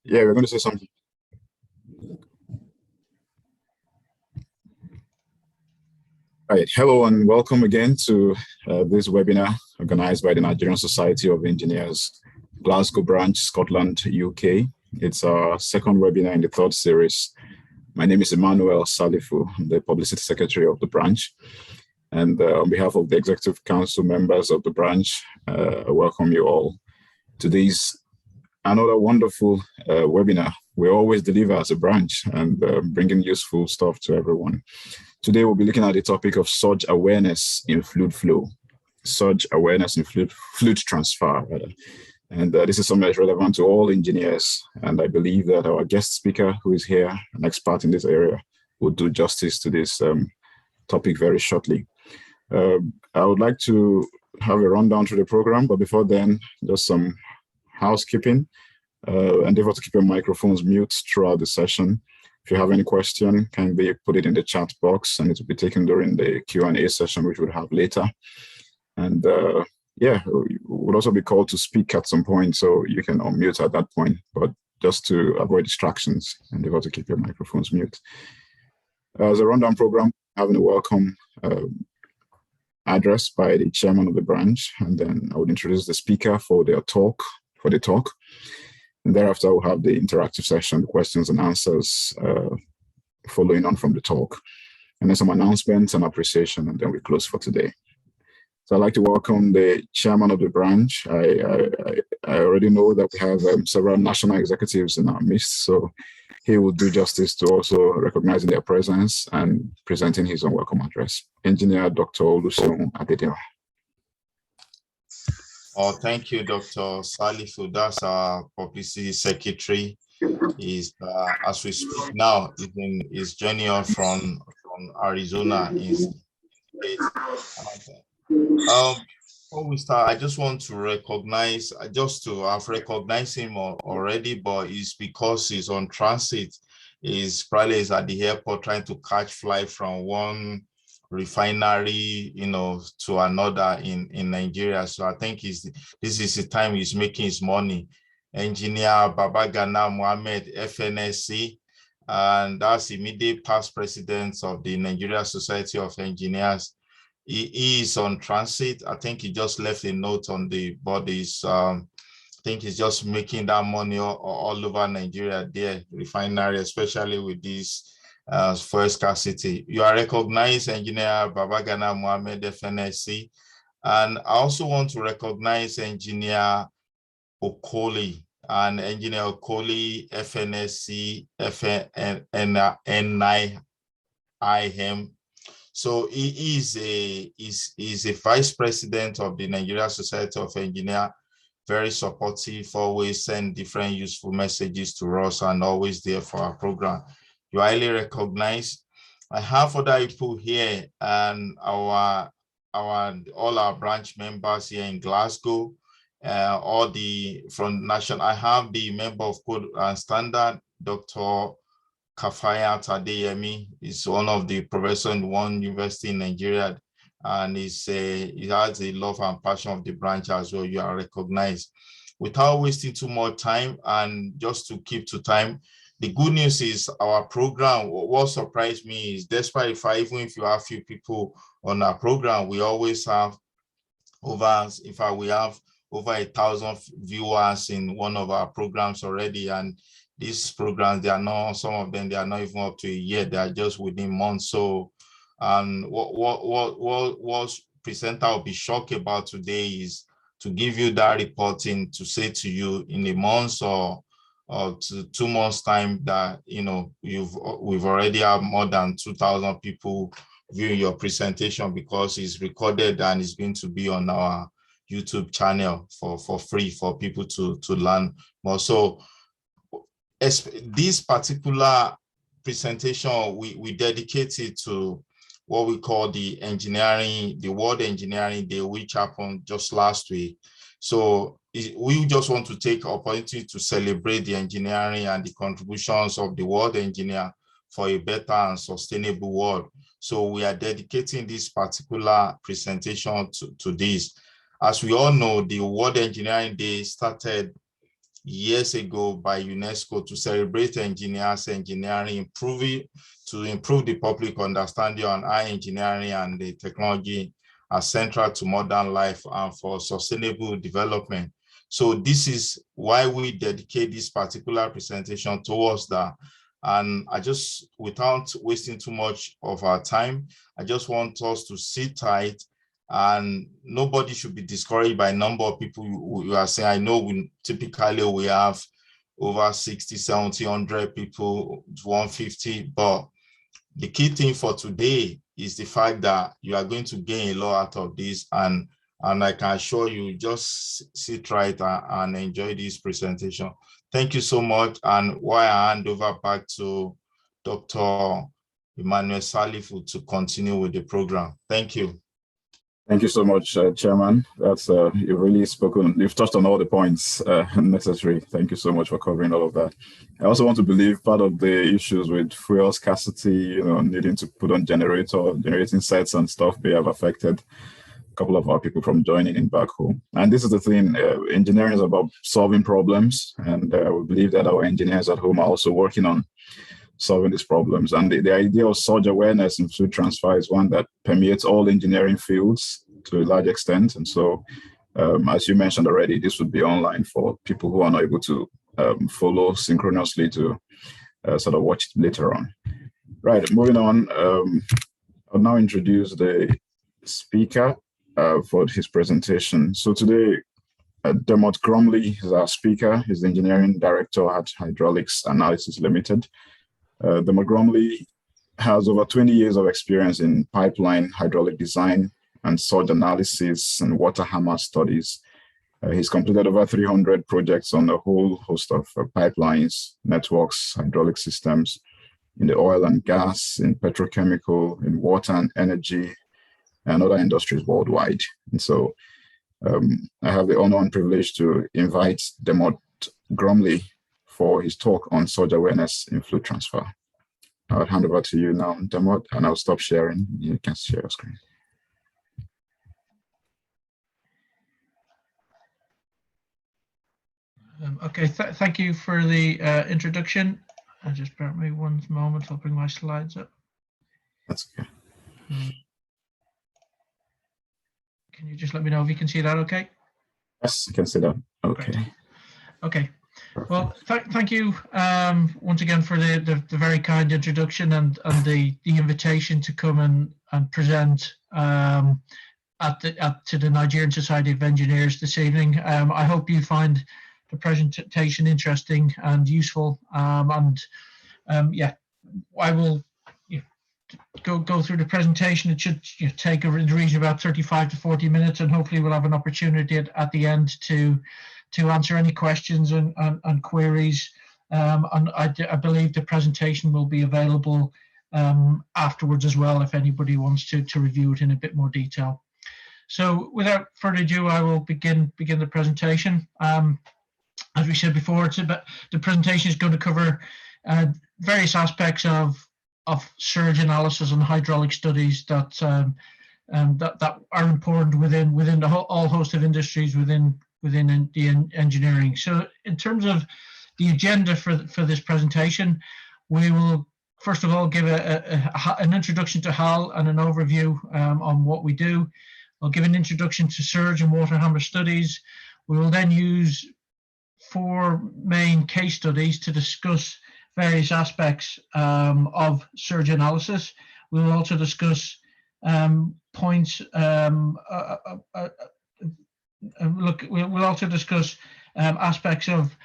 Yeah, we're going to say something. All right. Hello and welcome again to this webinar organized by the Nigerian Society of Engineers, Glasgow branch, Scotland, UK. It's our second webinar in the third series. My name is Emmanuel Salifu. I'm the Publicity Secretary of the branch. And on behalf of the Executive Council members of the branch, I welcome you all to this another wonderful webinar. We always deliver as a branch and bringing useful stuff to everyone. Today, we'll be looking at the topic of surge awareness in fluid flow, surge awareness in fluid transfer, rather. And this is something that's relevant to all engineers. And I believe that our guest speaker, who is here, an expert in this area, will do justice to this topic very shortly. I would like to have a rundown through the program, but before then, just some housekeeping. Endeavor to keep your microphones mute throughout the session. If you have any question, kindly put it in the chat box and it will be taken during the Q&A session, which we'll have later. And yeah, we'll also be called to speak at some point, so you can unmute at that point, but just to avoid distractions, endeavor to keep your microphones mute. As a rundown program, having a welcome address by the chairman of the branch, and then I would introduce the speaker for the talk. And thereafter, we'll have the interactive session, questions and answers following on from the talk. And then some announcements and appreciation, and then we close for today. So I'd like to welcome the chairman of the branch. I already know that we have several national executives in our midst, so he will do justice to also recognizing their presence and presenting his own welcome address. Engineer Dr. Oluseun Adedewa. Oh, thank you, Dr. Salifu. That's our publicity secretary. Is as we speak now, is joining us from Arizona. Before we start, I just want to recognize, I've recognized him already, but it's because he's on transit. He's probably at the airport trying to catch flight from one refinery, to another in Nigeria. So I think this is the time he's making his money. Engineer Babagana Mohammed, FNSC, and that's immediate past president of the Nigeria Society of Engineers. He is on transit. I think he just left a note on the bodies. I think he's just making that money all over Nigeria, there, refinery, especially with this fuel scarcity. You are recognized, Engineer Babagana Mohammed, FNSC. And I also want to recognize Engineer Okoli, and Engineer Okoli, FNSC, NIM. So he is a vice president of the Nigeria Society of Engineers, very supportive, always send different useful messages to us and always there for our program. You are highly recognized. I have other people here and all our branch members here in Glasgow, from national. I have the member of Code and Standard, Dr. Kafaya Tadeyemi, is one of the professors in one university in Nigeria, and he has a love and passion of the branch as well. You are recognized. Without wasting too much time, and just to keep to time, the good news is our program, what surprised me is, despite even if you have few people on our program, we always have we have over 1,000 viewers in one of our programs already. And these programs, some of them, they are not even up to a year, they are just within months. So what presenter will be shocked about today is to give you that reporting, to say to you in a month or 2 months time that we've already have more than 2,000 people viewing your presentation, because it's recorded and it's going to be on our YouTube channel for free for people to learn more. So this particular presentation, we dedicate it to what we call the World Engineering Day, which happened just last week. So we just want to take opportunity to celebrate the engineering and the contributions of the world engineer for a better and sustainable world. So we are dedicating this particular presentation to this. As we all know, the World Engineering Day started years ago by UNESCO to celebrate engineers, engineering, to improve the public understanding on how engineering and the technology are central to modern life and for sustainable development. So this is why we dedicate this particular presentation towards that. And I just, without wasting too much of our time, I just want us to sit tight, and nobody should be discouraged by number of people you are saying. I know we have over 60, 70, 100 people, 150, but the key thing for today is the fact that you are going to gain a lot out of this, and I can assure you, just sit right and enjoy this presentation. Thank you so much. And while I hand over back to Dr. Emmanuel Salifu to continue with the program. Thank you. Thank you so much, Chairman. That's you've really spoken. You've touched on all the points necessary. Thank you so much for covering all of that. I also want to believe part of the issues with fuel scarcity, needing to put on generating sets and stuff, may have affected a couple of our people from joining in back home. And this is the thing: engineering is about solving problems, and we believe that our engineers at home are also working on solving these problems. And the idea of surge awareness in fluid transfer is one that permeates all engineering fields to a large extent. And so, as you mentioned already, this would be online for people who are not able to follow synchronously to sort of watch it later on. Right, moving on, I'll now introduce the speaker for his presentation. So today, Dermot Grumley is our speaker. He's the engineering director at Hydraulics Analysis Limited. Dermot Grumley has over 20 years of experience in pipeline hydraulic design and surge analysis and water hammer studies. He's completed over 300 projects on a whole host of pipelines, networks, hydraulic systems in the oil and gas, in petrochemical, in water and energy, and other industries worldwide. And so I have the honor and privilege to invite Dermot Grumley for his talk on surge awareness in fluid transfer. I'll hand over to you now, Dermot, and I'll stop sharing. You can share your screen. Okay, thank you for the introduction. Just bear with me one moment, I'll bring my slides up. That's okay. Can you just let me know if you can see that okay? Yes, I can see that. Okay. Great. Okay. Well, thank you once again for the very kind introduction and the invitation to come and present to the Nigerian Society of Engineers this evening. I hope you find the presentation interesting and useful. Yeah, I will go through the presentation. It should take in the region of about 35 to 40 minutes, and hopefully we'll have an opportunity at the end to answer any questions and queries. And I believe the presentation will be available afterwards as well, if anybody wants to review it in a bit more detail. So without further ado, I will begin the presentation. As we said before, the presentation is going to cover various aspects of surge analysis and hydraulic studies that are important within the whole host of industries within the engineering. So in terms of the agenda for this presentation, we will first of all give an introduction to HAL and an overview on what we do. I'll give an introduction to surge and water hammer studies. We will then use 4 main case studies to discuss various aspects of surge analysis. We will also discuss points. We'll also discuss aspects of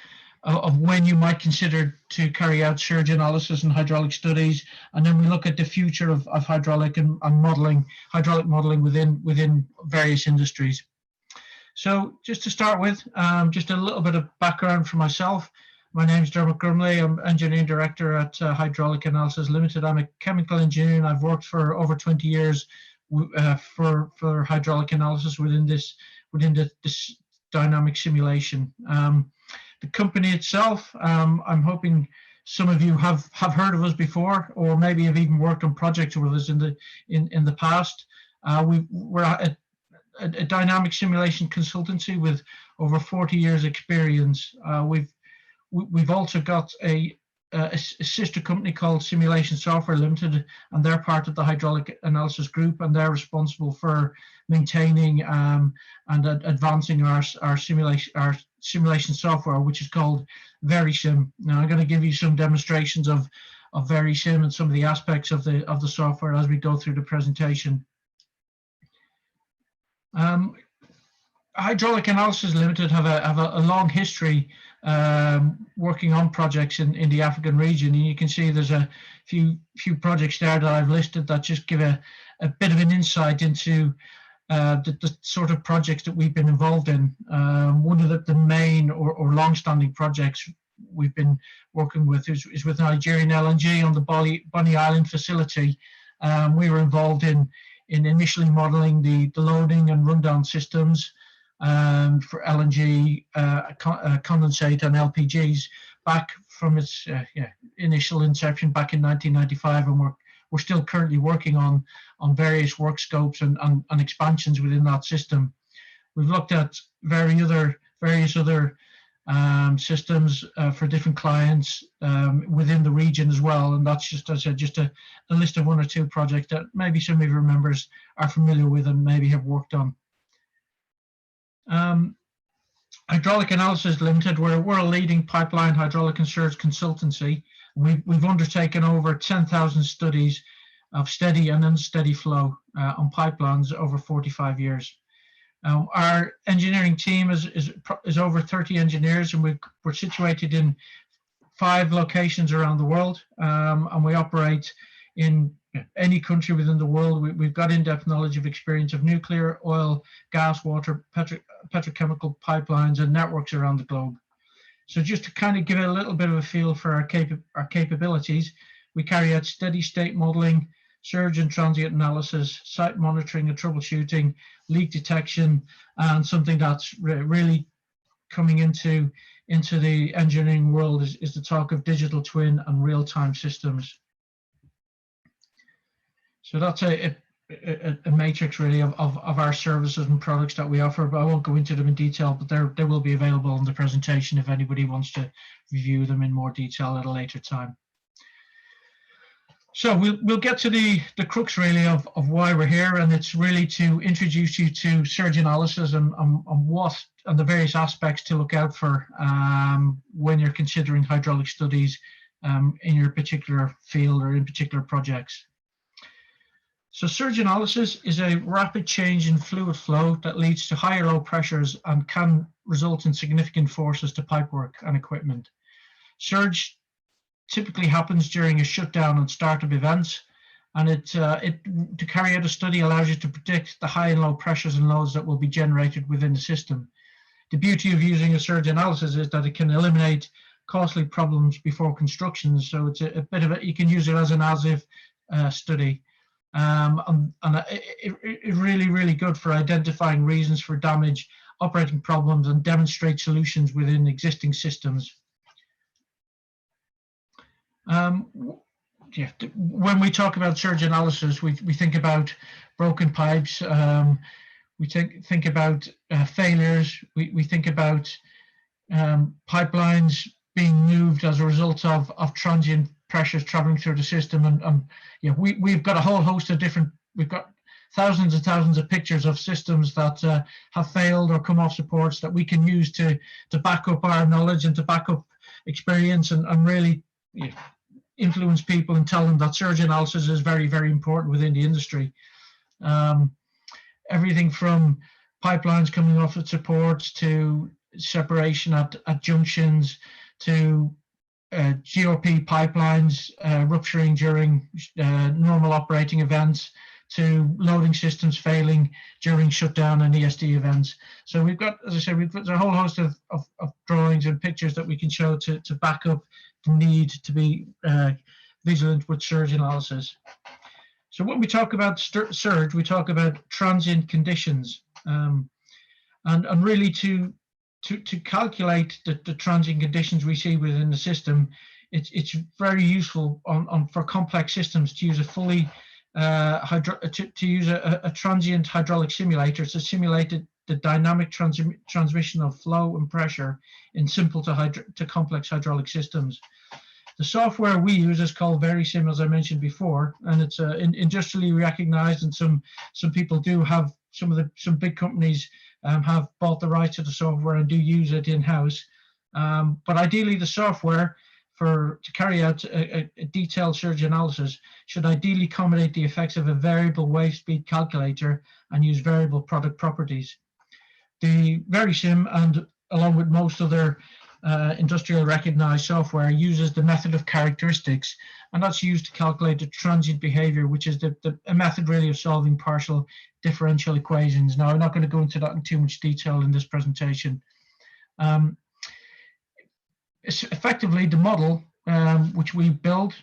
when you might consider to carry out surge analysis and hydraulic studies, and then we look at the future of hydraulic modeling within various industries. So just to start with, just a little bit of background for myself. My name is Dermot Grumley. I'm Engineering Director at Hydraulic Analysis Limited. I'm a chemical engineer, and I've worked for over 20 years for hydraulic analysis within this dynamic simulation. The company itself, I'm hoping some of you have heard of us before, or maybe have even worked on projects with us in the past. We're a dynamic simulation consultancy with over 40 years experience. We've also got a sister company called Simulation Software Limited, and they're part of the hydraulic analysis group, and they're responsible for maintaining and advancing our simulation software, which is called VeriSim. Now I'm going to give you some demonstrations of VeriSim and some of the aspects of the software as we go through the presentation. Hydraulic Analysis Limited have a long history working on projects in the African region, and you can see there's a few projects there that I've listed that just give a bit of an insight into the sort of projects that we've been involved in. One of the main or long-standing projects we've been working with is with Nigerian LNG on the Bonny Island facility. We were involved in initially modeling the loading and rundown systems for LNG, condensate and LPGs back from its initial inception back in 1995, and we're still currently working on various work scopes and expansions within that system. We've looked at various other systems for different clients within the region as well, and that's just, as I said, just a list of one or two projects that maybe some of your members are familiar with and maybe have worked on. Hydraulic Analysis Limited, we're a leading pipeline hydraulic and surge consultancy. We've undertaken over 10,000 studies of steady and unsteady flow on pipelines over 45 years. Our engineering team is over 30 engineers, and we're situated in 5 locations around the world, and we operate in any country within the world. We've got in-depth knowledge of experience of nuclear, oil, gas, water, petrochemical pipelines and networks around the globe. So just to kind of give it a little bit of a feel for our capabilities, we carry out steady state modeling, surge and transient analysis, site monitoring and troubleshooting, leak detection, and something that's really coming into the engineering world is the talk of digital twin and real-time systems. So that's a matrix really of our services and products that we offer, but I won't go into them in detail, but they will be available in the presentation if anybody wants to review them in more detail at a later time. So we'll get to the crux really of why we're here, and it's really to introduce you to surge analysis and the various aspects to look out for when you're considering hydraulic studies in your particular field or in particular projects. So surge analysis is a rapid change in fluid flow that leads to higher low pressures and can result in significant forces to pipework and equipment. Surge typically happens during a shutdown and startup events, and to carry out a study allows you to predict the high and low pressures and loads that will be generated within the system. The beauty of using a surge analysis is that it can eliminate costly problems before construction, so it's a bit of you can use it as an as-if study. And it's really good for identifying reasons for damage, operating problems, and demonstrate solutions within existing systems. When we talk about surge analysis, we think about broken pipes, we think about failures, we think about pipelines being moved as a result of transient pressures traveling through the system, and we've got a whole host of we've got thousands and thousands of pictures of systems that have failed or come off supports that we can use to back up our knowledge and to back up experience and really influence people and tell them that surge analysis is very important within the industry. Everything from pipelines coming off at supports to separation at junctions to GOP pipelines rupturing during normal operating events to loading systems failing during shutdown and ESD events. So we've got, as I said, we've got a whole host of drawings and pictures that we can show to back up the need to be vigilant with surge analysis. So when we talk about surge, we talk about transient conditions, and really to calculate the transient conditions we see within the system, it's very useful for complex systems to use a fully use a transient hydraulic simulator to simulate the dynamic transmission of flow and pressure in simple to complex hydraulic systems. The software we use is called VeriSim, as I mentioned before, and it's industrially recognized, and some people do have, some big companies have bought the rights to the software and do use it in-house. But ideally, the software to carry out a detailed surge analysis should ideally accommodate the effects of a variable wave speed calculator and use variable product properties. The VeriSim, and along with most other industrial recognized software, uses the method of characteristics, and that's used to calculate the transient behavior, which is a method really of solving partial differential equations. Now, I'm not going to go into that in too much detail in this presentation. Effectively, the model which we build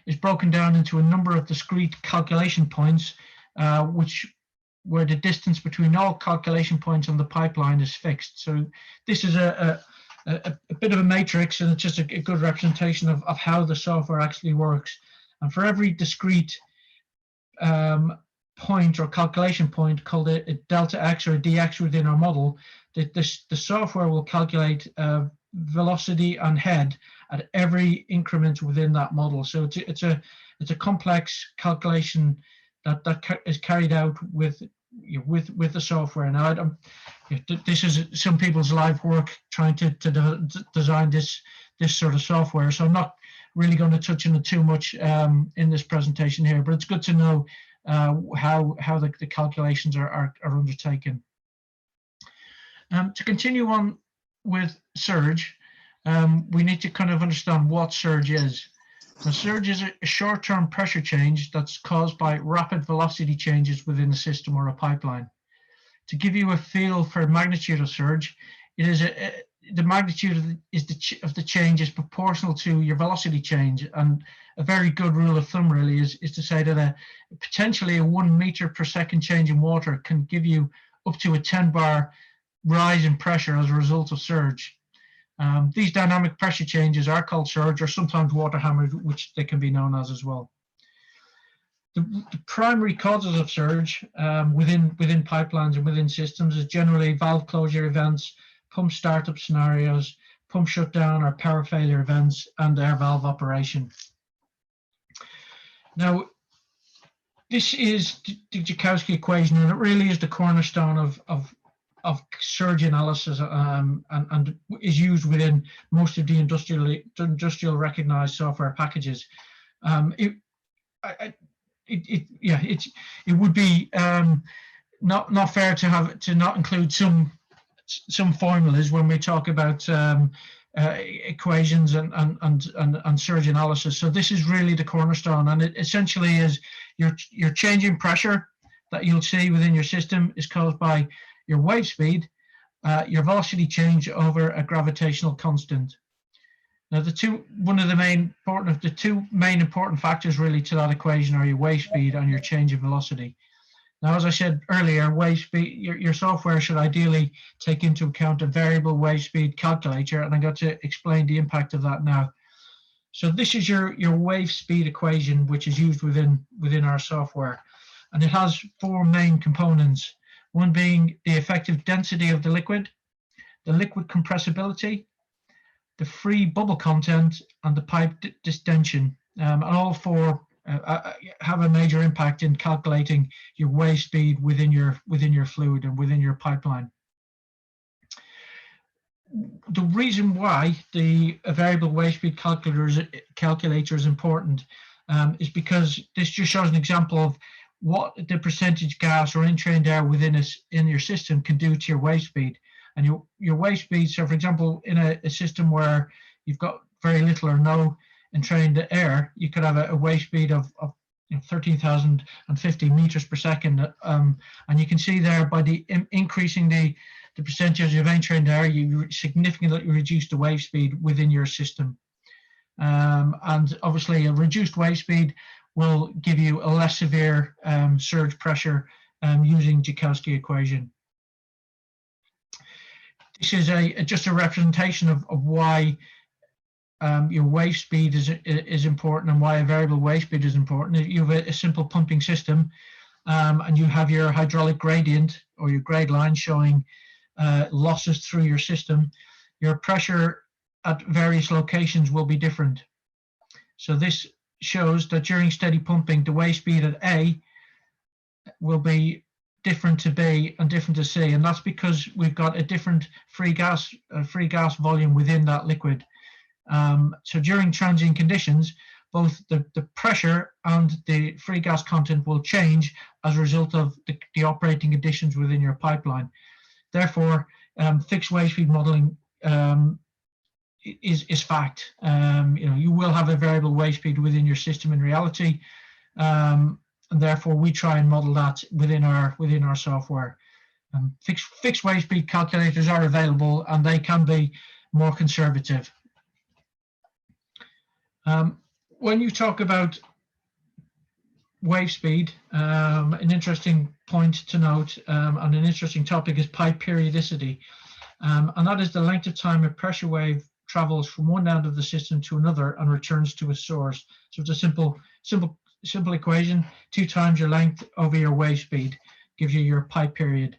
is broken down into a number of discrete calculation points, where the distance between all calculation points on the pipeline is fixed. So this is a bit of a matrix, and it's just a good representation of how the software actually works. And for every discrete point or calculation point called a delta x or a dx within our model, the software will calculate velocity and head at every increment within that model. So it's a complex calculation that is carried out with the software. Now, this is some people's life work trying to design this sort of software, so I'm not really going to touch on it too much in this presentation here, but it's good to know how the calculations are undertaken. To continue on with surge, we need to kind of understand what surge is. Now, surge is a short-term pressure change that's caused by rapid velocity changes within a system or a pipeline. To give you a feel for magnitude of surge, it is the magnitude of the change is proportional to your velocity change. And a very good rule of thumb really is to say that potentially a 1 meter per second change in water can give you up to a 10 bar rise in pressure as a result of surge. These dynamic pressure changes are called surge, or sometimes water hammer, which they can be known as well. The primary causes of surge within pipelines and within systems is generally valve closure events, pump startup scenarios, pump shutdown or power failure events, and air valve operation. Now, this is the Joukowsky equation, and it really is the cornerstone of surge analysis, and is used within most of the industrial recognized software packages. It would be not fair to not include some formulas when we talk about equations and surge analysis. So this is really the cornerstone, and it essentially is your change in pressure that you'll see within your system is caused by your wave speed, your velocity change over a gravitational constant. Now, the two main important factors really to that equation are your wave speed and your change in velocity. Now, as I said earlier, wave speed, your software should ideally take into account a variable wave speed calculator, and I'm going to explain the impact of that now. So this is your wave speed equation, which is used within our software, and it has 4 main components. One being the effective density of the liquid compressibility, the free bubble content, and the pipe distension. And all 4 have a major impact in calculating your wave speed within your fluid and within your pipeline. The reason why the variable wave speed calculator is important is because this just shows an example of what the percentage gas or entrained air in your system can do to your wave speed. And your wave speed, so for example, in a system where you've got very little or no entrained air, you could have a wave speed of 13,050 meters per second. And you can see there, by increasing the percentage of entrained air, you significantly reduce the wave speed within your system. And obviously a reduced wave speed will give you a less severe surge pressure using Joukowsky equation. This is just a representation of why your wave speed is important, and why a variable wave speed is important. If you have a simple pumping system, and you have your hydraulic gradient or your grade line showing losses through your system, your pressure at various locations will be different. So this shows that during steady pumping, the wave speed at A will be different to B and different to C, and that's because we've got a different free gas volume within that liquid. So during transient conditions, both the pressure and the free gas content will change as a result of the operating conditions within your pipeline. Therefore, fixed wave speed modeling is fact. You will have a variable wave speed within your system in reality, and therefore we try and model that within our software. Fixed wave speed calculators are available, and they can be more conservative. When you talk about wave speed, an interesting point to note and an interesting topic is pipe periodicity, and that is the length of time a pressure wave travels from one end of the system to another and returns to its source. So it's a simple equation: 2 times your length over your wave speed gives you your pipe period,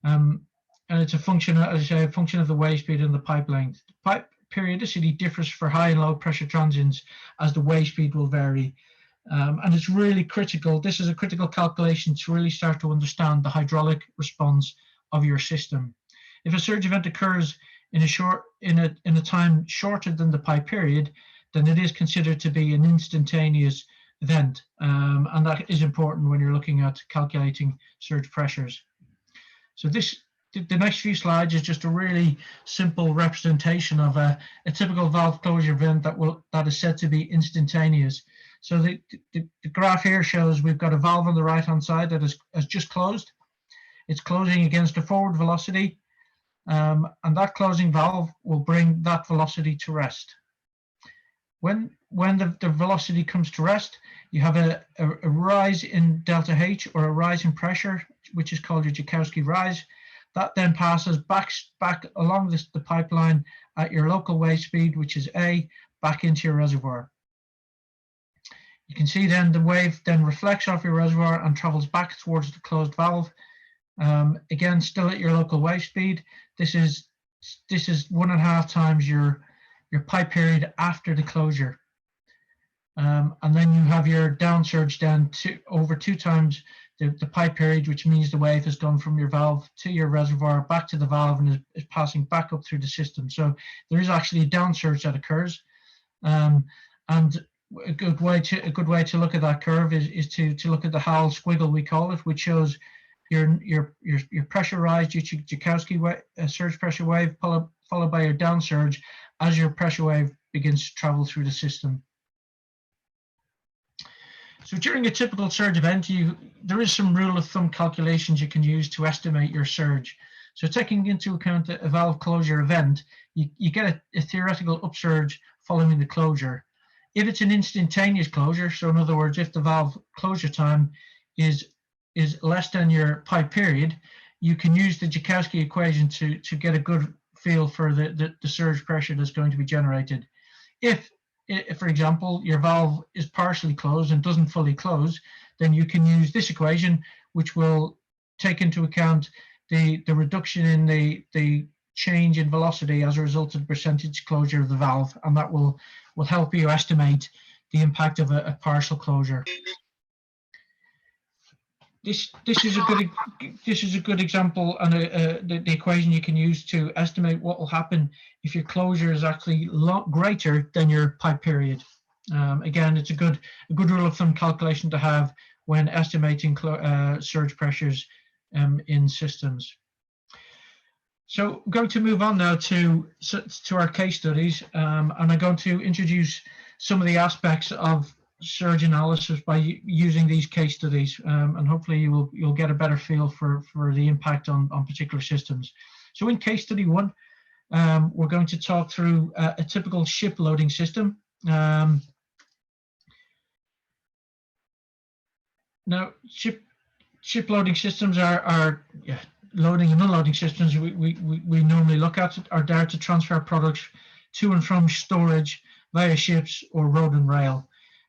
and it's a function, as I say, a function of the wave speed and the pipe length. Pipe periodicity differs for high and low pressure transients as the wave speed will vary, and it's really critical. This is a critical calculation to really start to understand the hydraulic response of your system. If a surge event occurs in a time shorter than the pipe period, then it is considered to be an instantaneous event, and that is important when you're looking at calculating surge pressures. So the next few slides is just a really simple representation of a typical valve closure event that is said to be instantaneous. So the graph here shows we've got a valve on the right hand side that has just closed. It's closing against a forward velocity, and that closing valve will bring that velocity to rest. When the velocity comes to rest, you have a rise in delta H, or a rise in pressure, which is called your Joukowsky rise. That then passes back along the pipeline at your local wave speed, which is A, back into your reservoir. You can see then the wave then reflects off your reservoir and travels back towards the closed valve. Again, still at your local wave speed. This is 1.5 times your pipe period after the closure. And then you have your down surge then over 2 times the pipe period, which means the wave has gone from your valve to your reservoir back to the valve and is passing back up through the system. So there is actually a down surge that occurs, and a good way to look at that curve is to look at the Hall squiggle, we call it, which shows your pressure rise due to Joukowsky surge pressure wave followed by your down surge as your pressure wave begins to travel through the system. So during a typical surge event, there is some rule of thumb calculations you can use to estimate your surge. So taking into account a valve closure event, you get a theoretical upsurge following the closure. If it's an instantaneous closure, so in other words, if the valve closure time is less than your pipe period, you can use the Joukowsky equation to get a good feel for the surge pressure that's going to be generated. If, for example, your valve is partially closed and doesn't fully close, then you can use this equation, which will take into account the reduction in the change in velocity as a result of the percentage closure of the valve, and that will help you estimate the impact of a partial closure. This is a good example and the equation you can use to estimate what will happen if your closure is actually greater than your pipe period. Again, it's a good rule of thumb calculation to have when estimating surge pressures in systems. So I'm going to move on now to our case studies, and I'm going to introduce some of the aspects of surge analysis by using these case studies, and hopefully you'll get a better feel for the impact on particular systems. So in case study 1, we're going to talk through a typical ship loading system. Now ship loading systems are loading and unloading systems we normally look at are there to transfer products to and from storage via ships or road and rail.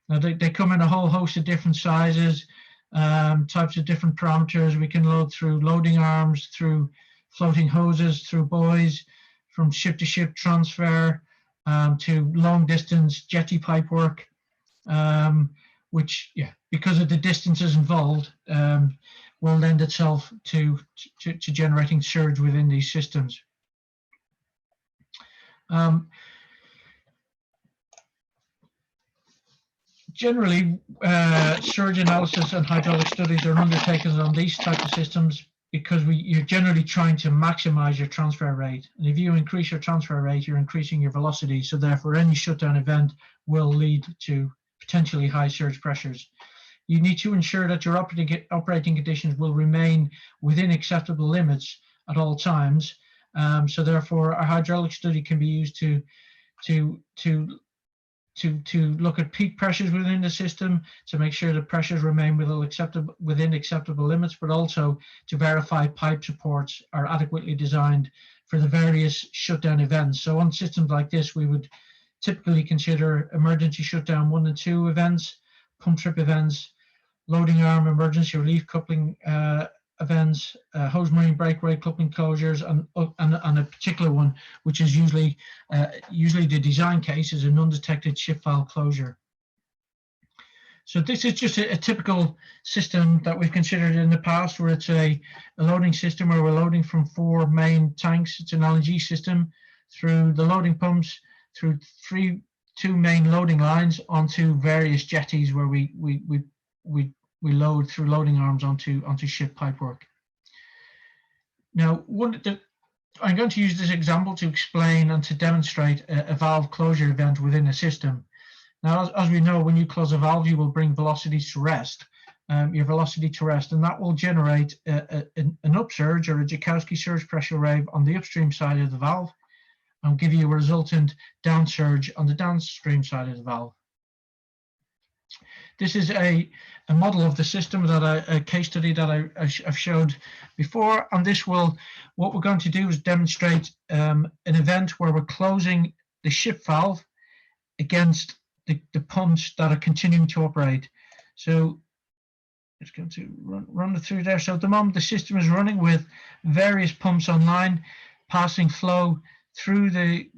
Now they come in a whole host of different sizes, types of different parameters. We can load through loading arms, through floating hoses, through buoys, from ship-to-ship transfer, to long-distance jetty pipe work, which, yeah, because of the distances involved, will lend itself to generating surge within these systems. Generally, surge analysis and hydraulic studies are undertaken on these types of systems because you're generally trying to maximize your transfer rate. And if you increase your transfer rate, you're increasing your velocity. So therefore, any shutdown event will lead to potentially high surge pressures. You need to ensure that your operating conditions will remain within acceptable limits at all times. So therefore, a hydraulic study can be used to look at peak pressures within the system, to make sure the pressures remain within acceptable limits, but also to verify pipe supports are adequately designed for the various shutdown events. So on systems like this, we would typically consider emergency shutdown 1 and 2 events, pump trip events, loading arm emergency relief coupling events, hose marine brake rate coupling closures, and a particular one, which is usually the design case, is an undetected ship valve closure. So this is just a typical system that we've considered in the past, where it's a loading system where we're loading from 4 main tanks. It's an LNG system through the loading pumps, through 2 main loading lines onto various jetties where we load through loading arms onto ship pipework. Now, I'm going to use this example to explain and to demonstrate a valve closure event within a system. Now, as we know, when you close a valve, you will bring velocity to rest, and that will generate an upsurge or a Joukowsky surge pressure wave on the upstream side of the valve, and give you a resultant downsurge on the downstream side of the valve. This is a model of the system, a case study that I've showed before, and what we're going to do is demonstrate an event where we're closing the ship valve against the pumps that are continuing to operate. So it's going to run it through there. So at the moment, the system is running with various pumps online, passing flow through the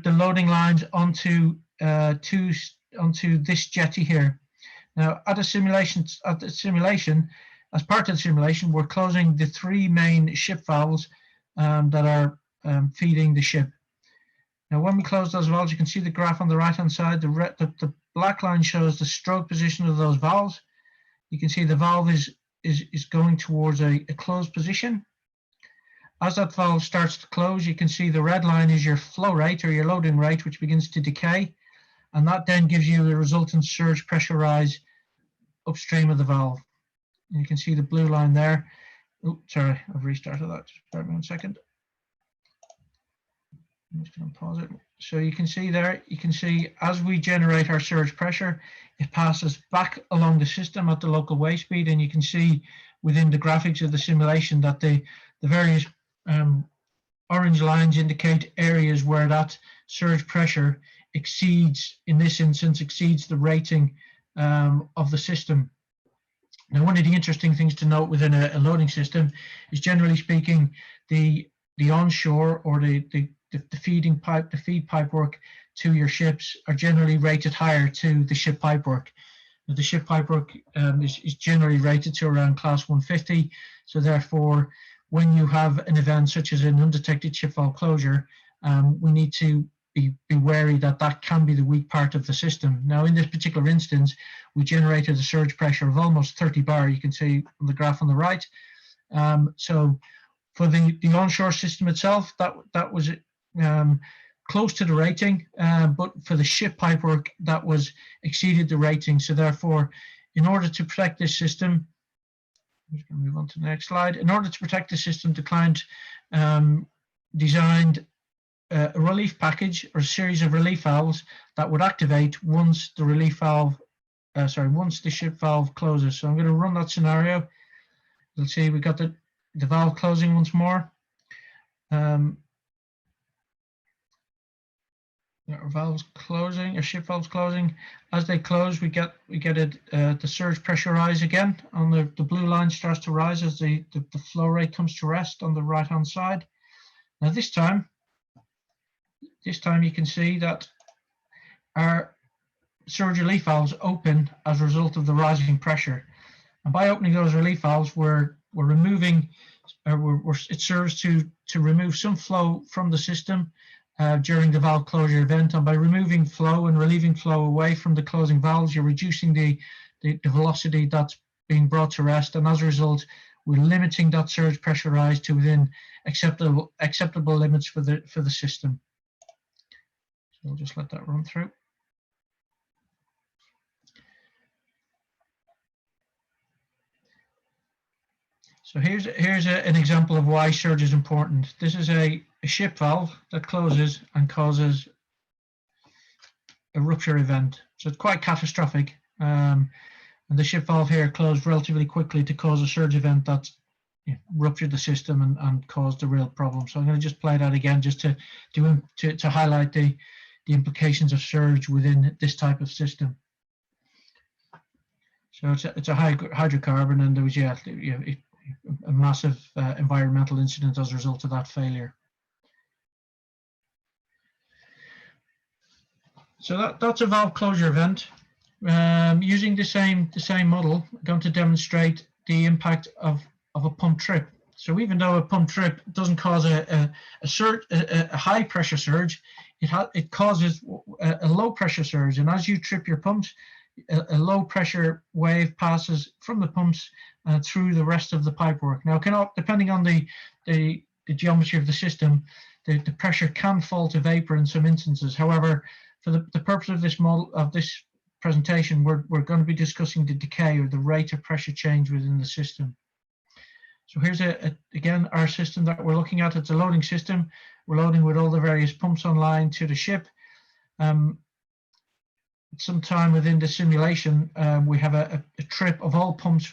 loading lines onto this jetty here. Now, as part of the simulation, we're closing the 3 main ship valves that are feeding the ship. Now, when we close those valves, you can see the graph on the right-hand side. The black line shows the stroke position of those valves. You can see the valve is going towards a closed position. As that valve starts to close, you can see the red line is your flow rate or your loading rate, which begins to decay. And that then gives you a resultant surge pressure rise upstream of the valve. And you can see the blue line there. Oh, sorry, I've restarted that. Just bear with me 1 second. I'm just going to pause it. So you can see there, as we generate our surge pressure, it passes back along the system at the local wave speed. And you can see within the graphics of the simulation that the various orange lines indicate areas where that surge pressure exceeds the rating of the system. Now, one of the interesting things to note within a loading system is, generally speaking, the onshore or the feed pipe work to your ships are generally rated higher to the ship pipe work. Now, the ship pipe work is generally rated to around class 150. So therefore, when you have an event such as an undetected ship valve closure, we need to be wary that can be the weak part of the system. Now, in this particular instance, we generated a surge pressure of almost 30 bar. You can see on the graph on the right. So for the onshore system itself, that was close to the rating, but for the ship pipe work, that was exceeded the rating. So therefore, in order to protect this system, I'm just going to move on to the next slide. In order to protect the system, the client designed a relief package or a series of relief valves that would activate once the once the ship valve closes. So I'm going to run that scenario. You'll see we got the valve closing once more. our valves closing, our ship valves closing. As they close, we get the surge pressure rise again. On the blue line starts to rise as the flow rate comes to rest on the right hand side. Now this time you can see that our surge relief valves open as a result of the rising pressure. And by opening those relief valves, we're removing, it serves to remove some flow from the system during the valve closure event. And by removing flow and relieving flow away from the closing valves, you're reducing the velocity that's being brought to rest. And as a result, we're limiting that surge pressure rise to within acceptable limits for the system. So we'll just let that run through. So here's an example of why surge is important. This is a ship valve that closes and causes a rupture event. So it's quite catastrophic. And the ship valve here closed relatively quickly to cause a surge event that ruptured the system and caused a real problem. So I'm going to just play that again just to highlight the implications of surge within this type of system. So it's a hydrocarbon, and there was a massive environmental incident as a result of that failure. So that's a valve closure event. Using the same model, I'm going to demonstrate the impact of a pump trip. So even though a pump trip doesn't cause a high pressure surge, it causes a low pressure surge. And as you trip your pumps, a low pressure wave passes from the pumps through the rest of the pipework. Now, depending on the geometry of the system, the pressure can fall to vapor in some instances. However, for the purpose of this model, of this presentation, we're going to be discussing the decay or the rate of pressure change within the system. So here's again our system that we're looking at. It's a loading system. We're loading with all the various pumps online to the ship. Sometime within the simulation, we have a trip of all pumps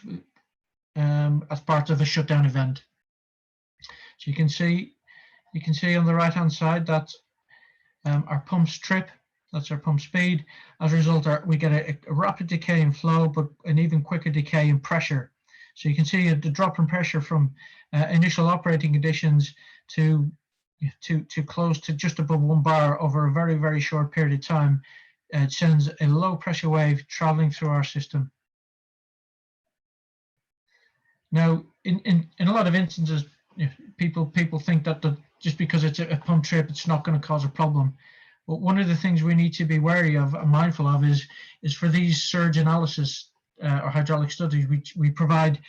as part of a shutdown event. So you can see on the right hand side that our pumps trip. That's our pump speed. As a result, we get a rapid decay in flow, but an even quicker decay in pressure. So you can see the drop in pressure from initial operating conditions to close to just above 1 bar over a very, very short period of time. It sends a low pressure wave traveling through our system. Now, in a lot of instances, people think that just because it's a pump trip, it's not going to cause a problem. But one of the things we need to be wary of and mindful of is for these surge analysis or hydraulic studies, we provide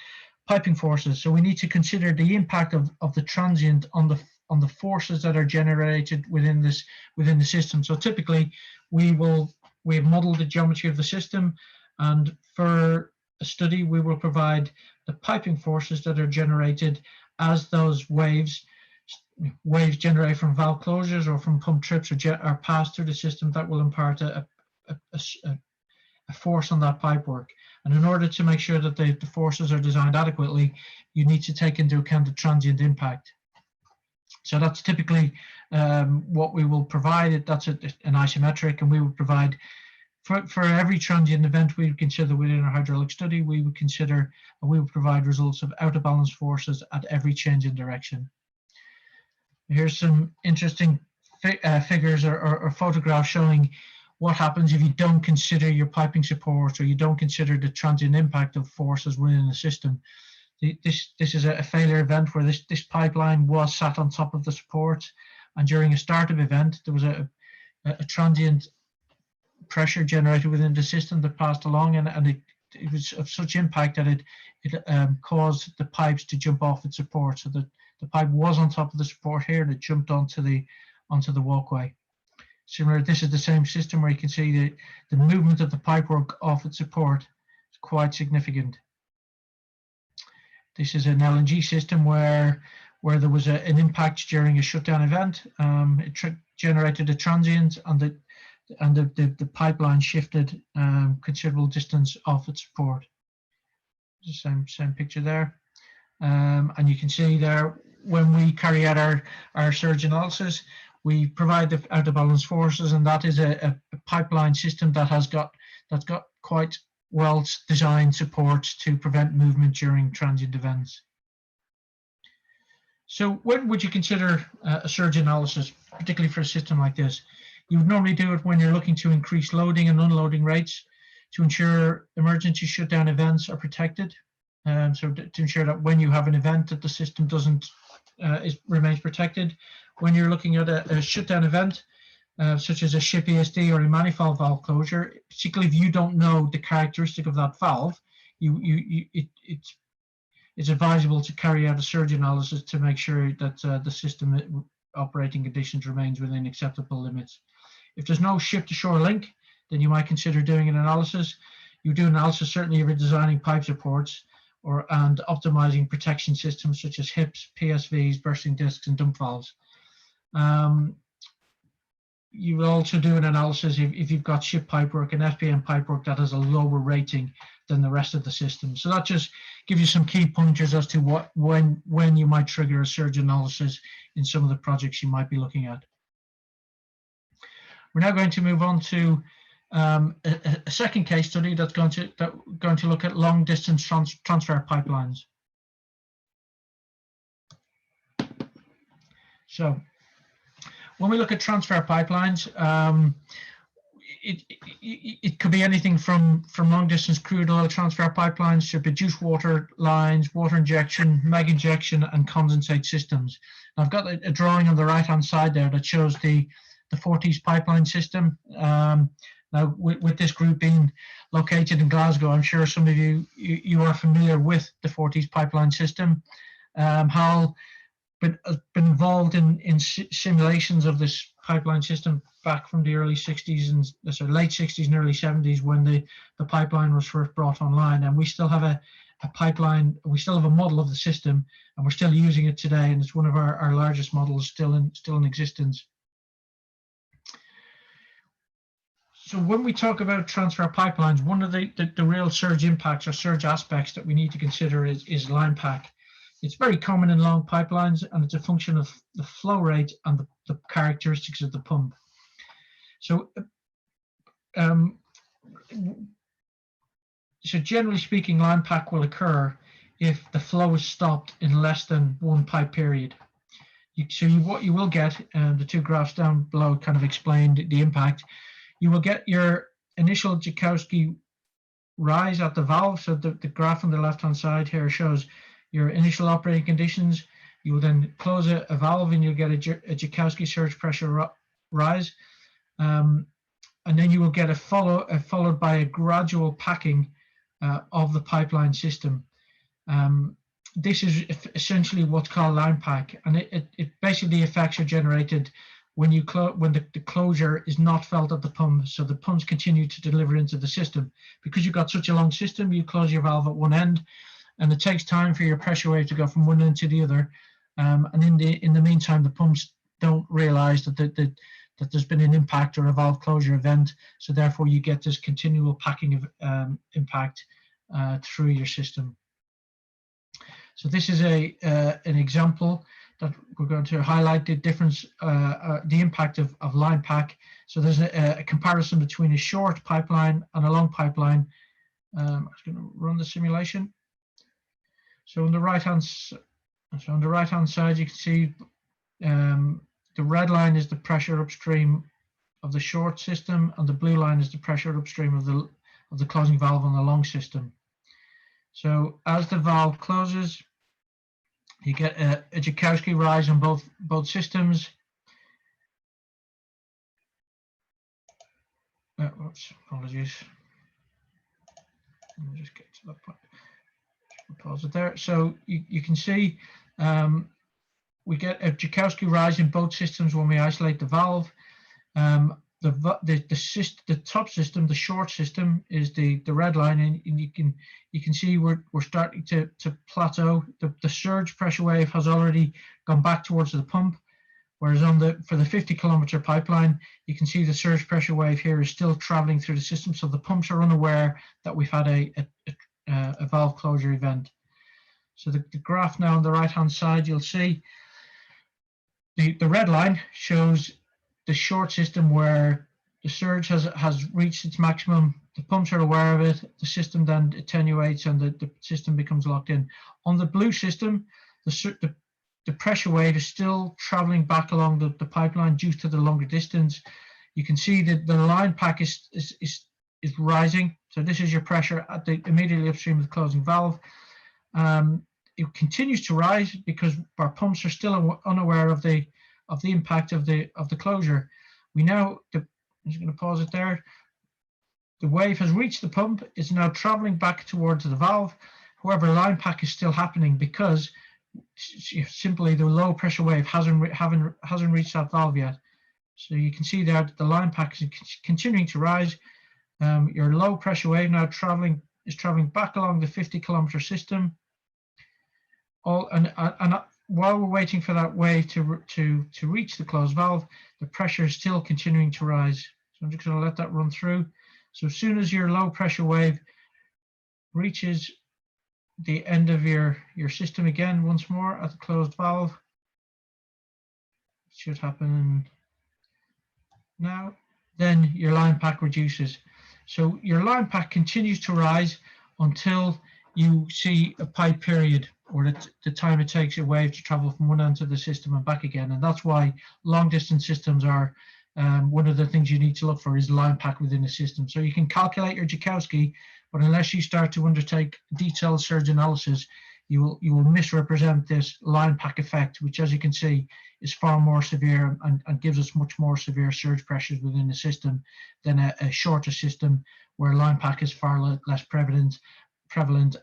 piping forces. So we need to consider the impact of the transient on the forces that are generated within the system. So typically, we have modeled the geometry of the system, and for a study, we will provide the piping forces that are generated as those waves generated from valve closures or from pump trips are passed through the system that will impart a force on that pipework. And in order to make sure that the forces are designed adequately, you need to take into account the transient impact. So that's typically what we will provide. That's an isometric, and we will provide for every transient event we would consider within our hydraulic study. We would provide results of out of balance forces at every change in direction. Here's some interesting figures or photographs showing what happens if you don't consider your piping support or you don't consider the transient impact of forces within the system. This is a failure event where this pipeline was sat on top of the support, and during a startup event there was a transient pressure generated within the system that passed along, and it was of such impact that it caused the pipes to jump off its support. So that the pipe was on top of the support here and it jumped onto the walkway. Similar, this is the same system where you can see the movement of the pipework off its support is quite significant. This is an LNG system where there was an impact during a shutdown event. It generated a transient, and the pipeline shifted considerable distance off its support. The same picture there. And you can see there, when we carry out our surge analysis, we provide the out of balance forces, and that is a pipeline system that's got quite well designed supports to prevent movement during transient events. So when would you consider a surge analysis, particularly for a system like this? You would normally do it when you're looking to increase loading and unloading rates to ensure emergency shutdown events are protected. So to ensure that when you have an event that the system remains protected. When you're looking at a shutdown event, such as a ship ESD or a manifold valve closure, particularly if you don't know the characteristic of that valve, it's advisable to carry out a surge analysis to make sure that the system operating conditions remains within acceptable limits. If there's no ship-to-shore link, then you might consider doing an analysis. You do analysis certainly if you're designing pipe supports and optimizing protection systems such as HIPs, PSVs, bursting discs, and dump valves. You will also do an analysis if you've got ship pipework and FPM pipework that has a lower rating than the rest of the system. So that just gives you some key pointers as to when you might trigger a surge analysis in some of the projects you might be looking at. We're now going to move on to a second case study that's going to look at long distance transfer pipelines. So when we look at transfer pipelines, it could be anything from long distance crude oil transfer pipelines to produced water lines, water injection, meg injection, and condensate systems. I've got a drawing on the right hand side there that shows the Forties pipeline system. Now, with this group being located in Glasgow, I'm sure some of you are familiar with the Forties pipeline system. Hal has been involved in simulations of this pipeline system back from the early 60s and sorry, late 60s and early 70s when the pipeline was first brought online. And we still have a pipeline, we still have a model of the system, and we're still using it today. And it's one of our largest models still in existence. So when we talk about transfer pipelines, one of the real surge impacts or surge aspects that we need to consider is line pack. It's very common in long pipelines, and it's a function of the flow rate and the characteristics of the pump. So, so generally speaking, line pack will occur if the flow is stopped in less than one pipe period. What you will get, the two graphs down below kind of explain the impact. You will get your initial Joukowsky rise at the valve. So the graph on the left-hand side here shows your initial operating conditions. You will then close a valve and you'll get a Joukowsky surge pressure rise. And then you will get followed by a gradual packing of the pipeline system. This is essentially what's called line pack, and it basically the effects are generated when the closure is not felt at the pump, so the pumps continue to deliver into the system. Because you've got such a long system, you close your valve at one end, and it takes time for your pressure wave to go from one end to the other. And in the meantime, the pumps don't realize that there's been an impact or a valve closure event, so therefore you get this continual packing of impact through your system. So this is an example that we're going to highlight the difference, the impact of line pack. So there's a comparison between a short pipeline and a long pipeline. I'm just going to run the simulation. So on the right hand side, you can see the red line is the pressure upstream of the short system, and the blue line is the pressure upstream of the closing valve on the long system. So as the valve closes, you get a Joukowsky rise on both systems. Oops, apologies. Let me just get to that point. Pause it there. So you can see we get a Joukowsky rise in both systems when we isolate the valve. The top system, the short system, is the red line, and you can see we're starting to plateau. The surge pressure wave has already gone back towards the pump, whereas for the 50-kilometer pipeline, you can see the surge pressure wave here is still traveling through the system, so the pumps are unaware that we've had a valve closure event. So the graph now on the right hand side, you'll see The red line shows the short system where the surge has reached its maximum. The pumps are aware of it. The system then attenuates and the system becomes locked in. On the blue system, the pressure wave is still traveling back along the pipeline due to the longer distance. You can see that the line pack is rising. So this is your pressure at the immediately upstream of the closing valve. It continues to rise because our pumps are still unaware of the impact of the closure. I'm just going to pause it there. The wave has reached the pump. It's now traveling back towards the valve. However, line pack is still happening because simply the low pressure wave hasn't reached that valve yet. So you can see there that the line pack is continuing to rise. Your low pressure wave now is traveling back along the 50-kilometer system. And while we're waiting for that wave to reach the closed valve, the pressure is still continuing to rise. So I'm just going to let that run through. So as soon as your low pressure wave reaches the end of your system again, once more at the closed valve, it should happen now, then your line pack reduces. So your line pack continues to rise until you see a pipe period, or the time it takes a wave to travel from one end of the system and back again. And that's why long distance systems are one of the things you need to look for is line pack within the system. So you can calculate your Joukowsky, but unless you start to undertake detailed surge analysis, you will misrepresent this line pack effect, which, as you can see, is far more severe and gives us much more severe surge pressures within the system than a shorter system where line pack is far less prevalent,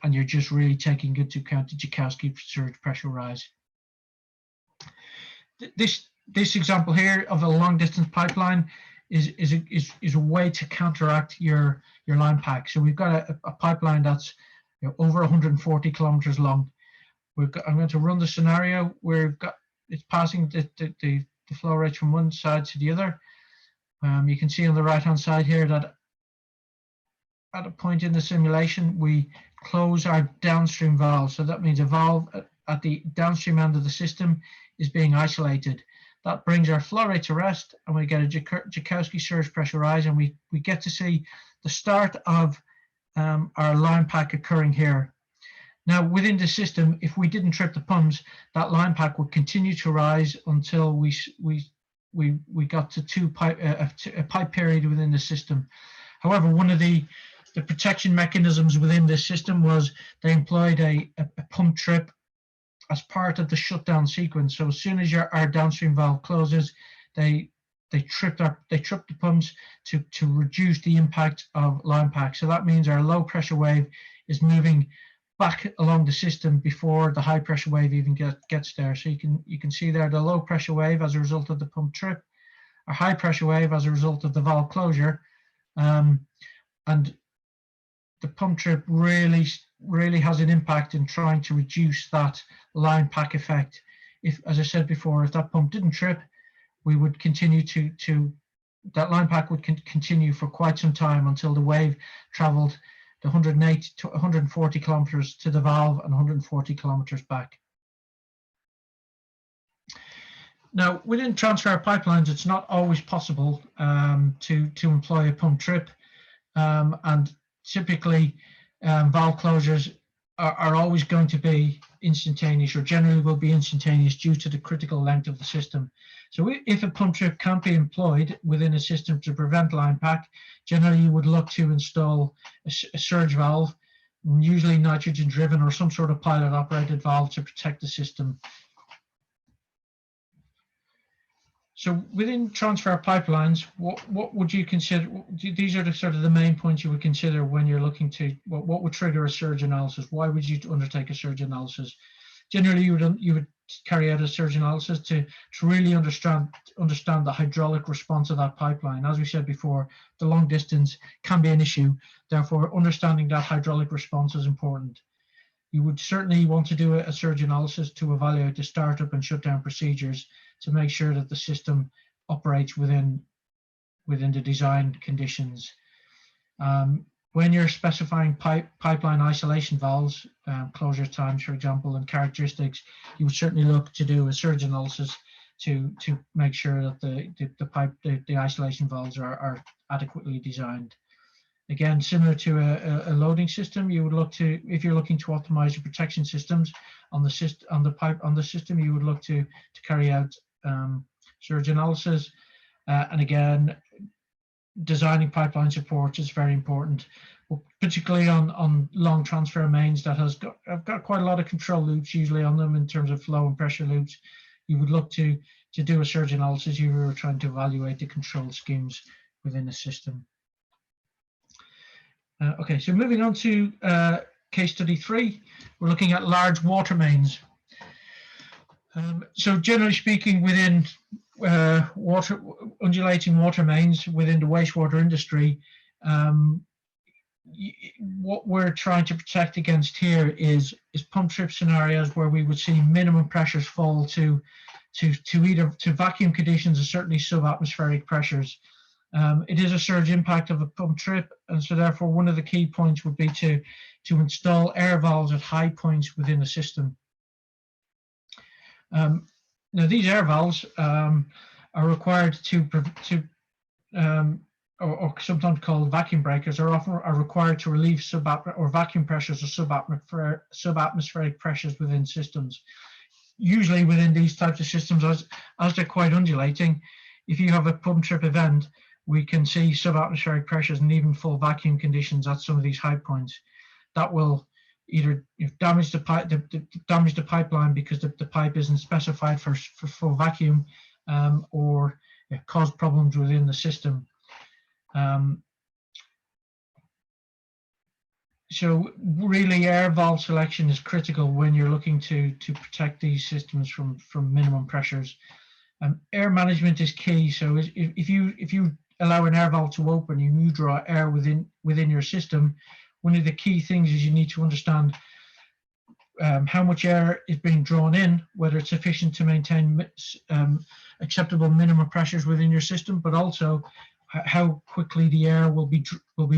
and you're just really taking into account the Joukowsky surge pressure rise. This example here of a long distance pipeline is a way to counteract your line pack. So we've got a pipeline that's over 140 kilometers long. I'm going to run the scenario where it's passing the flow rates from one side to the other. You can see on the right hand side here that at a point in the simulation we close our downstream valve. So that means a valve at the downstream end of the system is being isolated. That brings our flow rate to rest, and we get a Joukowsky surge pressure rise, and we get to see the start of our line pack occurring here. Now, within the system, if we didn't trip the pumps, that line pack would continue to rise until we got to a pipe period within the system. However, one of the protection mechanisms within this system was they employed a pump trip as part of the shutdown sequence. So as soon as our downstream valve closes, they trip the pumps to reduce the impact of line pack. So that means our low pressure wave is moving back along the system before the high pressure wave even gets there. So you can see there the low pressure wave as a result of the pump trip, our high pressure wave as a result of the valve closure, and the pump trip really has an impact in trying to reduce that line pack effect. If, as I said before, if that pump didn't trip, we would continue that line pack would continue for quite some time until the wave traveled the 180 to 140 kilometers to the valve and 140 kilometers back. Now, within transfer pipelines, it's not always possible to employ a pump trip, and typically valve closures are always going to be instantaneous, or generally will be instantaneous due to the critical length of the system. So if a pump trip can't be employed within a system to prevent line pack, generally you would look to install a surge valve, usually nitrogen driven or some sort of pilot operated valve to protect the system. So within transfer pipelines, what would you consider? These are the sort of the main points you would consider when you're looking to what would trigger a surge analysis. Why would you undertake a surge analysis? Generally, you would carry out a surge analysis to really understand the hydraulic response of that pipeline. As we said before, the long distance can be an issue. Therefore, understanding that hydraulic response is important. You would certainly want to do a surge analysis to evaluate the startup and shutdown procedures to make sure that the system operates within the design conditions. When you're specifying pipeline isolation valves, closure times, for example, and characteristics, you would certainly look to do a surge analysis to make sure that the isolation valves are adequately designed. Again, similar to a loading system, you would look to, if you're looking to optimize your protection systems on the system, you would look to carry out surge analysis, and again, designing pipeline supports is very important, particularly on long transfer mains that have got quite a lot of control loops usually on them in terms of flow and pressure loops. You would look to do a surge analysis if you were trying to evaluate the control schemes within the system. Okay, so moving on to case study 3, we're looking at large water mains. So generally speaking, within undulating water mains within the wastewater industry, what we're trying to protect against here is pump trip scenarios where we would see minimum pressures fall to vacuum conditions or certainly subatmospheric pressures. It is a surge impact of a pump trip, and so therefore one of the key points would be to install air valves at high points within the system. Now these air valves are required or sometimes called vacuum breakers, are required to relieve vacuum pressures or subatmospheric pressures within systems. Usually within these types of systems, as they're quite undulating, if you have a pump trip event, we can see subatmospheric pressures and even full vacuum conditions at some of these high points. That will either damage the pipeline because the pipe isn't specified for full vacuum, or cause problems within the system. So really, air valve selection is critical when you're looking to protect these systems from minimum pressures. Air management is key. So if you allow an air valve to open and you draw air within your system, one of the key things is you need to understand how much air is being drawn in, whether it's sufficient to maintain acceptable minimum pressures within your system, but also how quickly the air will be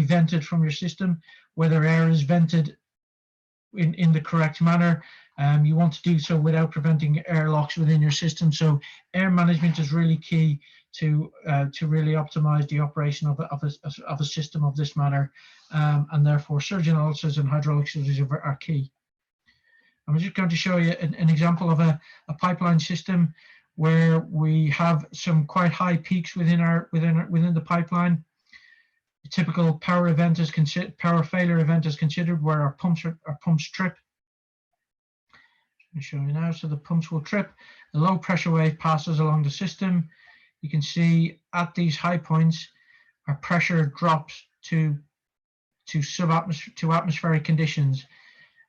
vented from your system, whether air is vented in the correct manner. You want to do so without preventing airlocks within your system. So air management is really key to really optimize the operation of a system of this manner, and therefore surge analysis and hydraulic studies are key. I'm just going to show you an example of a pipeline system where we have some quite high peaks within the pipeline. A typical power failure event is considered where our pumps trip. I'm showing you now. So the pumps will trip. The low pressure wave passes along the system. You can see at these high points, our pressure drops to atmospheric conditions.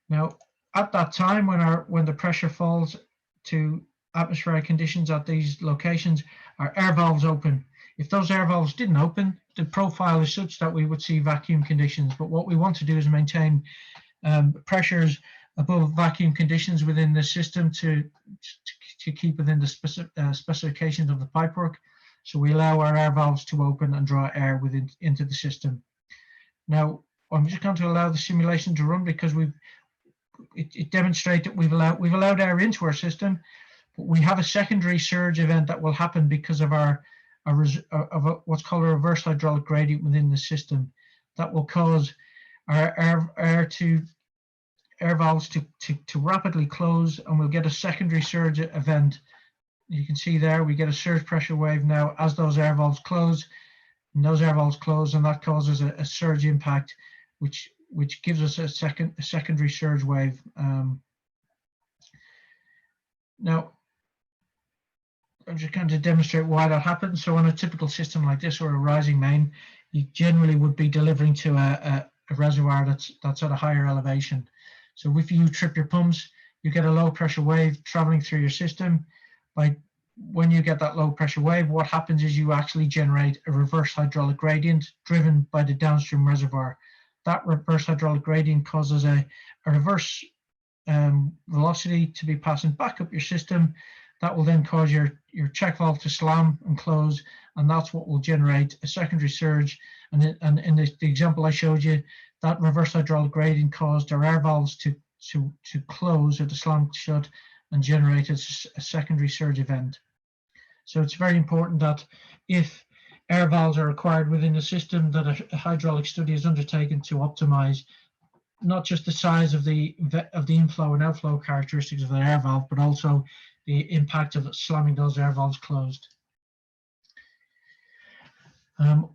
Now, at that time, when the pressure falls to atmospheric conditions at these locations, our air valves open. If those air valves didn't open, the profile is such that we would see vacuum conditions. But what we want to do is maintain pressures above vacuum conditions within the system to keep within the specifications of the pipework. So we allow our air valves to open and draw air into the system. Now, I'm just going to allow the simulation to run because it demonstrates that we've allowed air into our system, but we have a secondary surge event that will happen because of what's called a reverse hydraulic gradient within the system. That will cause our air valves to rapidly close, and we'll get a secondary surge event. You can see there we get a surge pressure wave now as those air valves close, and that causes a surge impact, which gives us a secondary surge wave. Now, I'm just going to demonstrate why that happens. So on a typical system like this or a rising main, you generally would be delivering to a reservoir that's at a higher elevation. So if you trip your pumps, you get a low pressure wave traveling through your system. When you get that low pressure wave, what happens is you actually generate a reverse hydraulic gradient driven by the downstream reservoir. That reverse hydraulic gradient causes a reverse velocity to be passing back up your system. That will then cause your check valve to slam and close, and that's what will generate a secondary surge. And in the example I showed you, that reverse hydraulic gradient caused our air valves to close or to slam shut and generated a secondary surge event. So it's very important that if air valves are required within the system, that a hydraulic study is undertaken to optimize not just the size of the inflow and outflow characteristics of the air valve, but also the impact of slamming those air valves closed.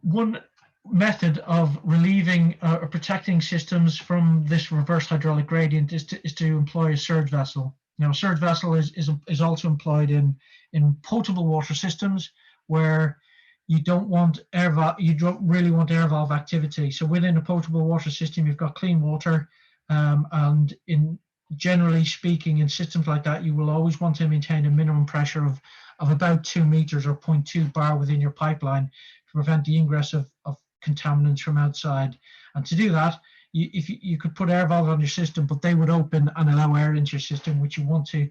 One method of relieving or protecting systems from this reverse hydraulic gradient is to employ a surge vessel. Now, a surge vessel is also employed in potable water systems where you don't really want air valve activity. So within a potable water system, you've got clean water, and generally speaking, in systems like that, you will always want to maintain a minimum pressure of about 2 meters or 0.2 bar within your pipeline to prevent the ingress of contaminants from outside. And to do that, you could put air valves on your system, but they would open and allow air into your system, which you want to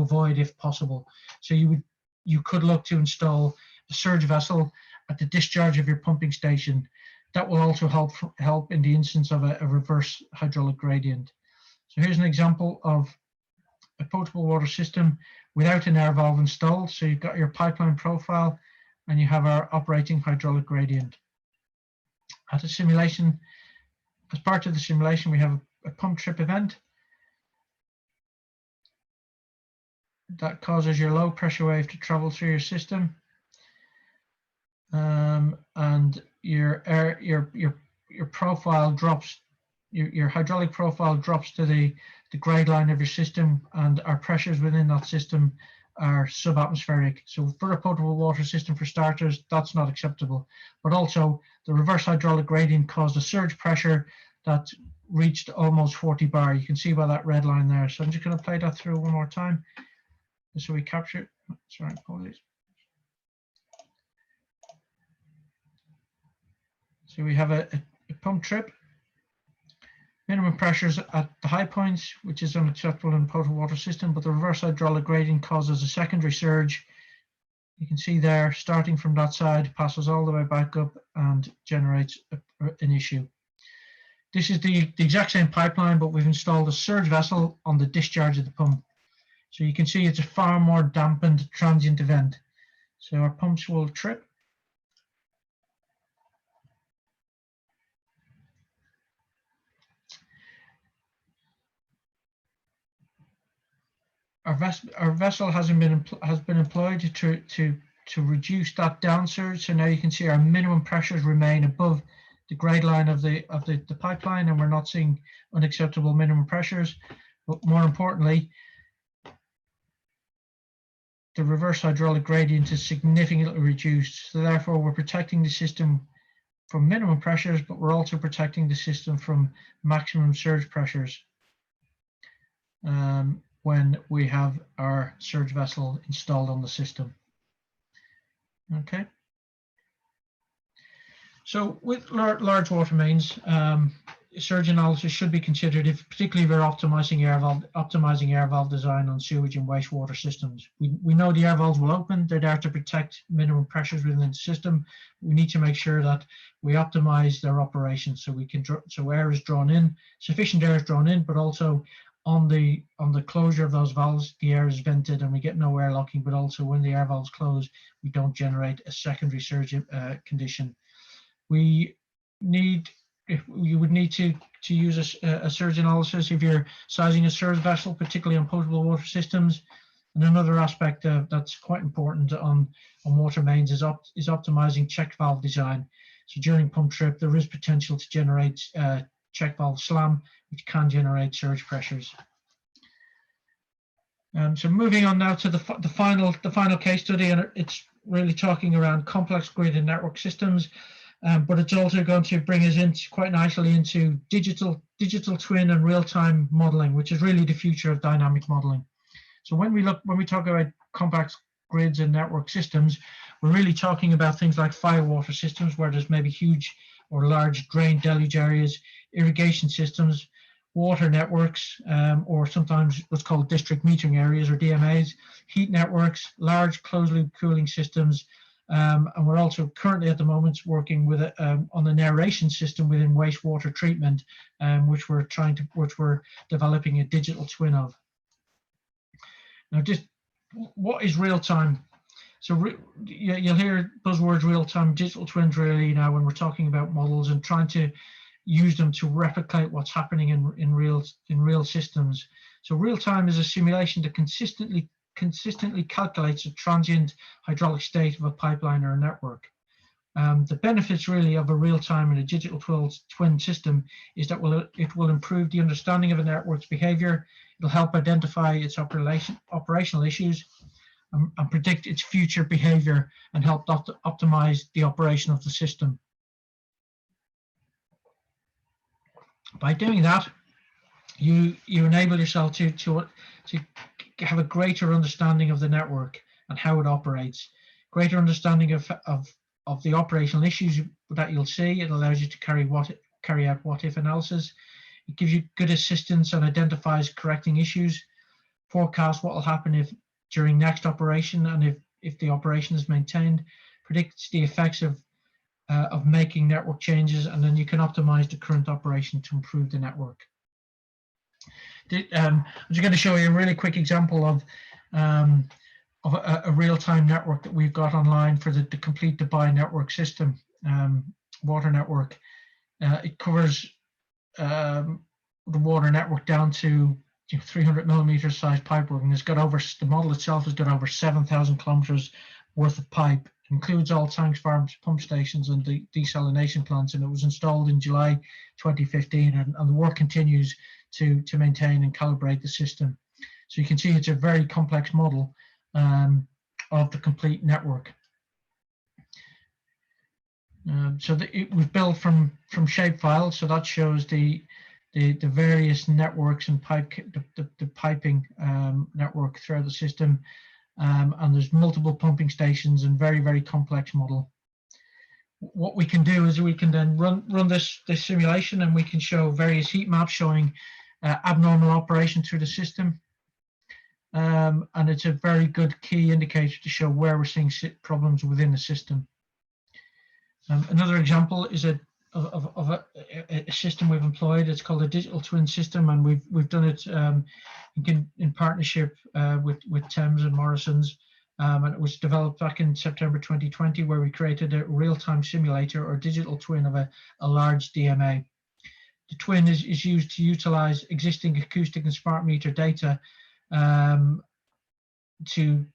avoid if possible. So you could look to install a surge vessel at the discharge of your pumping station. That will also help in the instance of a reverse hydraulic gradient. So here's an example of a potable water system without an air valve installed. So you've got your pipeline profile and you have our operating hydraulic gradient. At a simulation, as part of the simulation, we have a pump trip event that causes your low pressure wave to travel through your system. And your profile drops, your hydraulic profile drops to the grade line of your system, and our pressures within that system are subatmospheric. So for a potable water system, for starters, that's not acceptable. But also the reverse hydraulic gradient caused a surge pressure that reached almost 40 bar. You can see by that red line there. So I'm just going to play that through one more time so we capture it. Sorry, apologies. So we have a pump trip, minimum pressures at the high points, which is unacceptable in a potable water system, but the reverse hydraulic gradient causes a secondary surge. You can see there, starting from that side, passes all the way back up and generates an issue. This is the exact same pipeline, but we've installed a surge vessel on the discharge of the pump. So you can see it's a far more dampened transient event. So our pumps will trip. Our vessel has been employed to reduce that downsurge. So now you can see our minimum pressures remain above the grade line of the pipeline, and we're not seeing unacceptable minimum pressures. But more importantly, the reverse hydraulic gradient is significantly reduced. So therefore, we're protecting the system from minimum pressures, but we're also protecting the system from maximum surge pressures when we have our surge vessel installed on the system. Okay. So with large water mains, surge analysis should be considered, particularly if we're optimizing air valve design on sewage and wastewater systems. We know the air valves will open. They're there to protect minimum pressures within the system. We need to make sure that we optimize their operation so air is drawn in, sufficient air is drawn in, but also on the closure of those valves, the air is vented and we get no air locking, but also when the air valves close, we don't generate a secondary surge condition. You would need to use a surge analysis if you're sizing a surge vessel, particularly on potable water systems. And another aspect that's quite important on water mains is optimizing check valve design. So during pump trip, there is potential to generate check valve slam, which can generate surge pressures. So moving on now to the final case study, and it's really talking around complex grid and network systems. But it's also going to bring us quite nicely into digital twin and real-time modeling, which is really the future of dynamic modeling. So when we talk about complex grids and network systems, we're really talking about things like fire water systems, where there's maybe huge or large drain deluge areas, irrigation systems, water networks, or sometimes what's called district metering areas or DMAs, heat networks, large closed-loop cooling systems. And we're also currently at the moment working with on an aeration system within wastewater treatment, which we're developing a digital twin of. Now, just what is real time? You'll hear buzzwords real-time digital twins really now when we're talking about models and trying to use them to replicate what's happening in real systems. So real-time is a simulation that consistently calculates the transient hydraulic state of a pipeline or a network. The benefits really of a real-time and a digital twin system is that it will improve the understanding of a network's behavior. It'll help identify its operational issues and predict its future behavior and help optimize the operation of the system. By doing that, you enable yourself to have a greater understanding of the network and how it operates, greater understanding of the operational issues that you'll see. It allows you to carry out what-if analysis. It gives you good assistance and identifies correcting issues, forecasts what will happen during next operation, and if the operation is maintained, predicts the effects of making network changes, and then you can optimize the current operation to improve the network. I'm just going to show you a really quick example of a real-time network that we've got online for the complete Dubai network system, water network. It covers the water network down to 300 millimeter size pipework, and the model itself has got over 7,000 kilometers worth of pipe. It includes all tanks, farms, pump stations, and the desalination plants, and it was installed in July 2015, and the work continues to maintain and calibrate the system. So you can see it's a very complex model of the complete network. It was built from shapefiles, so that shows the various networks and the piping network throughout the system, and there's multiple pumping stations and very complex model. What we can do is we can then run this simulation, and we can show various heat maps showing abnormal operation through the system, and it's a very good key indicator to show where we're seeing problems within the system. Another example is of a system we've employed. It's called a digital twin system, and we've done it in partnership with Thames and Morrison's, and it was developed back in September 2020, where we created a real-time simulator or digital twin of a large DMA. The twin is used to utilize existing acoustic and smart meter data to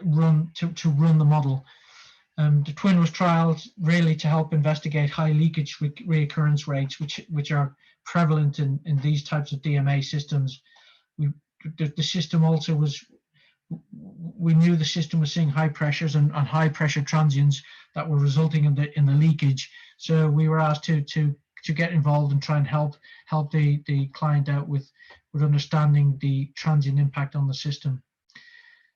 run the model. The twin was trialed really to help investigate high leakage reoccurrence rates, which are prevalent in these types of DMA systems. The system also we knew the system was seeing high pressures and high pressure transients that were resulting in the leakage. So we were asked to get involved and try and help the client out with understanding the transient impact on the system.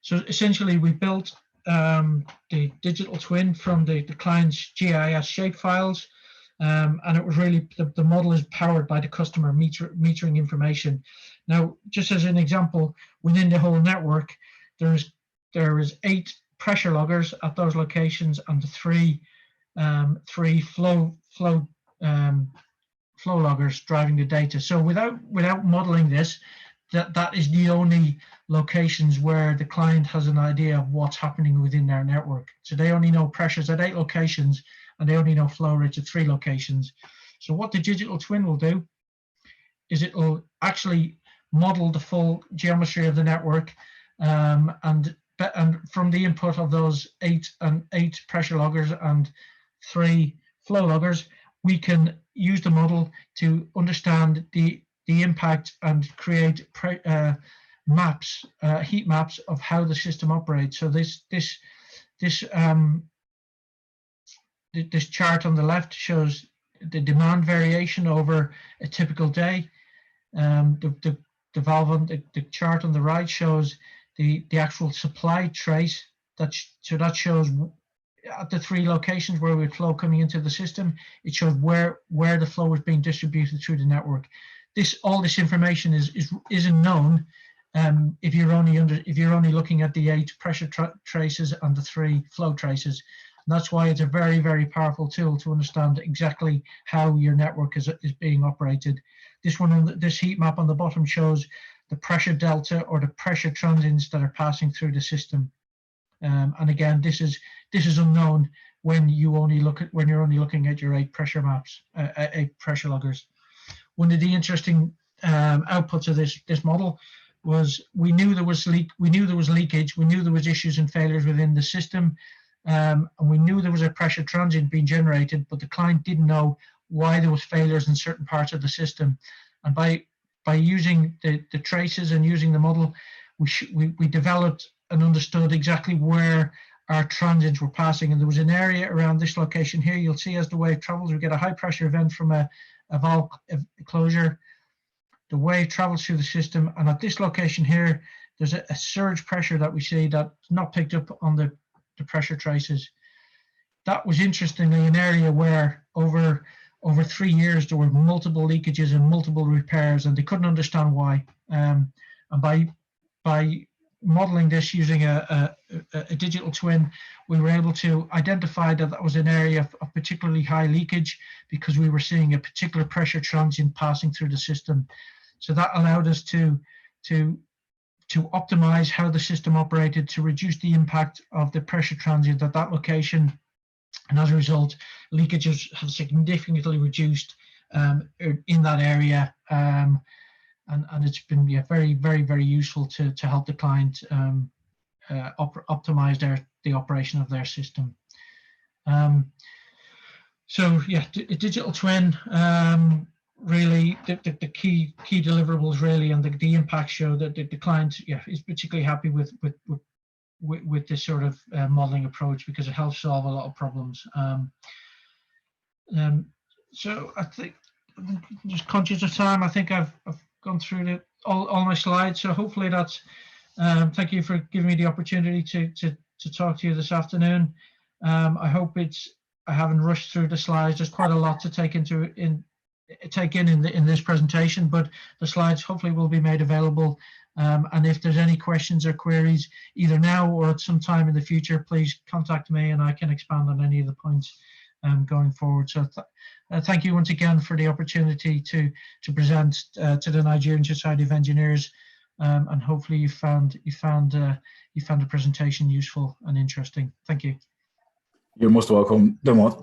So essentially, we built the digital twin from the client's GIS shapefiles, and it was really the model is powered by the customer metering information. Now, just as an example, within the whole network, there is 8 pressure loggers at those locations and the three flow loggers driving the data. So without modeling this, that is the only locations where the client has an idea of what's happening within their network. So they only know pressures at 8 locations, and they only know flow rates at 3 locations. So what the digital twin will do is it will actually model the full geometry of the network, and from the input of those 8 pressure loggers and 3 flow loggers, we can use the model to understand the impact and create maps, heat maps of how the system operates. So this chart on the left shows the demand variation over a typical day. The valve on the chart on the right shows the actual supply trace. That shows at the 3 locations where we had flow coming into the system. It shows where the flow is being distributed through the network. All this information isn't known if you're only looking at the 8 pressure traces and the 3 flow traces. And that's why it's a very powerful tool to understand exactly how your network is being operated. This heat map on the bottom shows the pressure delta or the pressure transients that are passing through the system. And again, this is unknown when you're only looking at your 8 pressure maps, 8 pressure loggers. One of the interesting outputs of this model was we knew there was leakage, we knew there was issues and failures within the system, and we knew there was a pressure transient being generated, but the client didn't know why there was failures in certain parts of the system. And by using the traces and using the model, we developed and understood exactly where our transients were passing. And there was an area around this location here. You'll see as the wave travels, we get a high pressure event from a valve closure. The wave travels through the system, and at this location here, there's a surge pressure that we see that's not picked up on the pressure traces. That was interestingly an area where over 3 years there were multiple leakages and multiple repairs, and they couldn't understand why. And by modeling this using a digital twin, we were able to identify that was an area of particularly high leakage because we were seeing a particular pressure transient passing through the system. So that allowed us to optimize how the system operated to reduce the impact of the pressure transient at that location. And as a result, leakages have significantly reduced in that area. And it's been very, very, very useful to help the client optimize the operation of their system. So yeah, a digital twin, really the key deliverables really, and the impact show that the client is particularly happy with this sort of modeling approach because it helps solve a lot of problems. So I think I'm just conscious of time. I think I've gone through all my slides. So hopefully that's thank you for giving me the opportunity to talk to you this afternoon. I hope I haven't rushed through the slides. There's quite a lot to take in this presentation, but the slides hopefully will be made available. And if there's any questions or queries, either now or at some time in the future, please contact me and I can expand on any of the points going forward. So thank you once again for the opportunity to present to the Nigerian Society of Engineers, and hopefully you found the presentation useful and interesting. Thank you. You're most welcome, Dermot.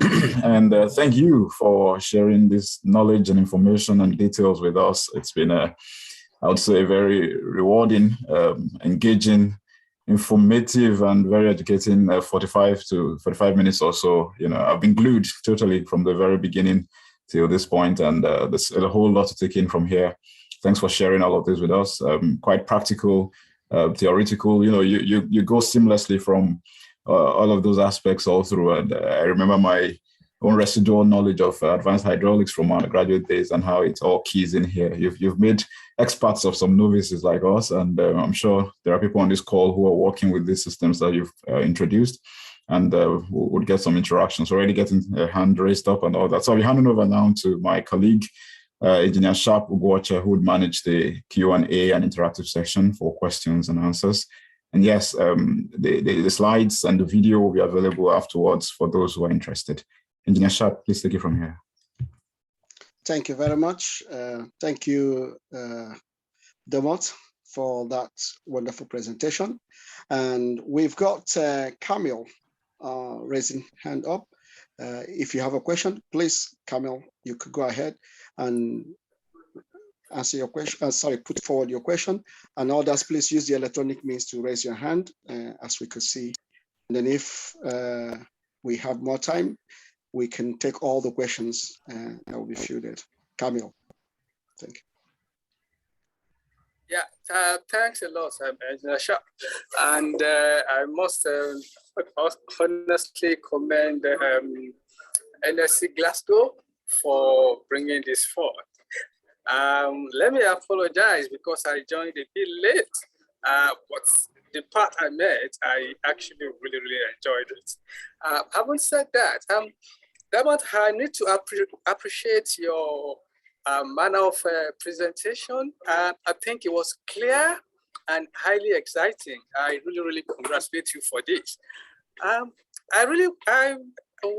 And thank you for sharing this knowledge and information and details with us. It's been I would say, very rewarding, engaging, informative, and very educating 45 minutes or so. I've been glued totally from the very beginning till this point, and there's a whole lot to take in from here. Thanks for sharing all of this with us. Quite practical, theoretical. You go seamlessly from all of those aspects all through. And I remember my own residual knowledge of advanced hydraulics from our graduate days and how it all keys in here. You've made experts of some novices like us, and I'm sure there are people on this call who are working with these systems that you've introduced, and we'll get some interactions. Already getting a hand raised up and all that. So I'll be handing over now to my colleague, Engineer Sharp Ugwocha, who would manage the Q&A and interactive section for questions and answers. And yes, the slides and the video will be available afterwards for those who are interested. Engineer Sharp, please take it from here. Thank you very much. Thank you, Dermot, for that wonderful presentation. And we've got Camille raising hand up. If you have a question, please, Camille, you could go ahead and answer your question. Put forward your question. And others, please use the electronic means to raise your hand, as we could see. And then if we have more time, we can take all the questions that will be fielded. Camille, thank you. Yeah, thanks a lot, Engineer Sharp. And I must honestly commend NSC Glasgow for bringing this forward. Let me apologize because I joined a bit late, but the part I made, I actually really enjoyed it. Having said that, Dermot, I need to appreciate your manner of presentation. I think it was clear and highly exciting. I really congratulate you for this. I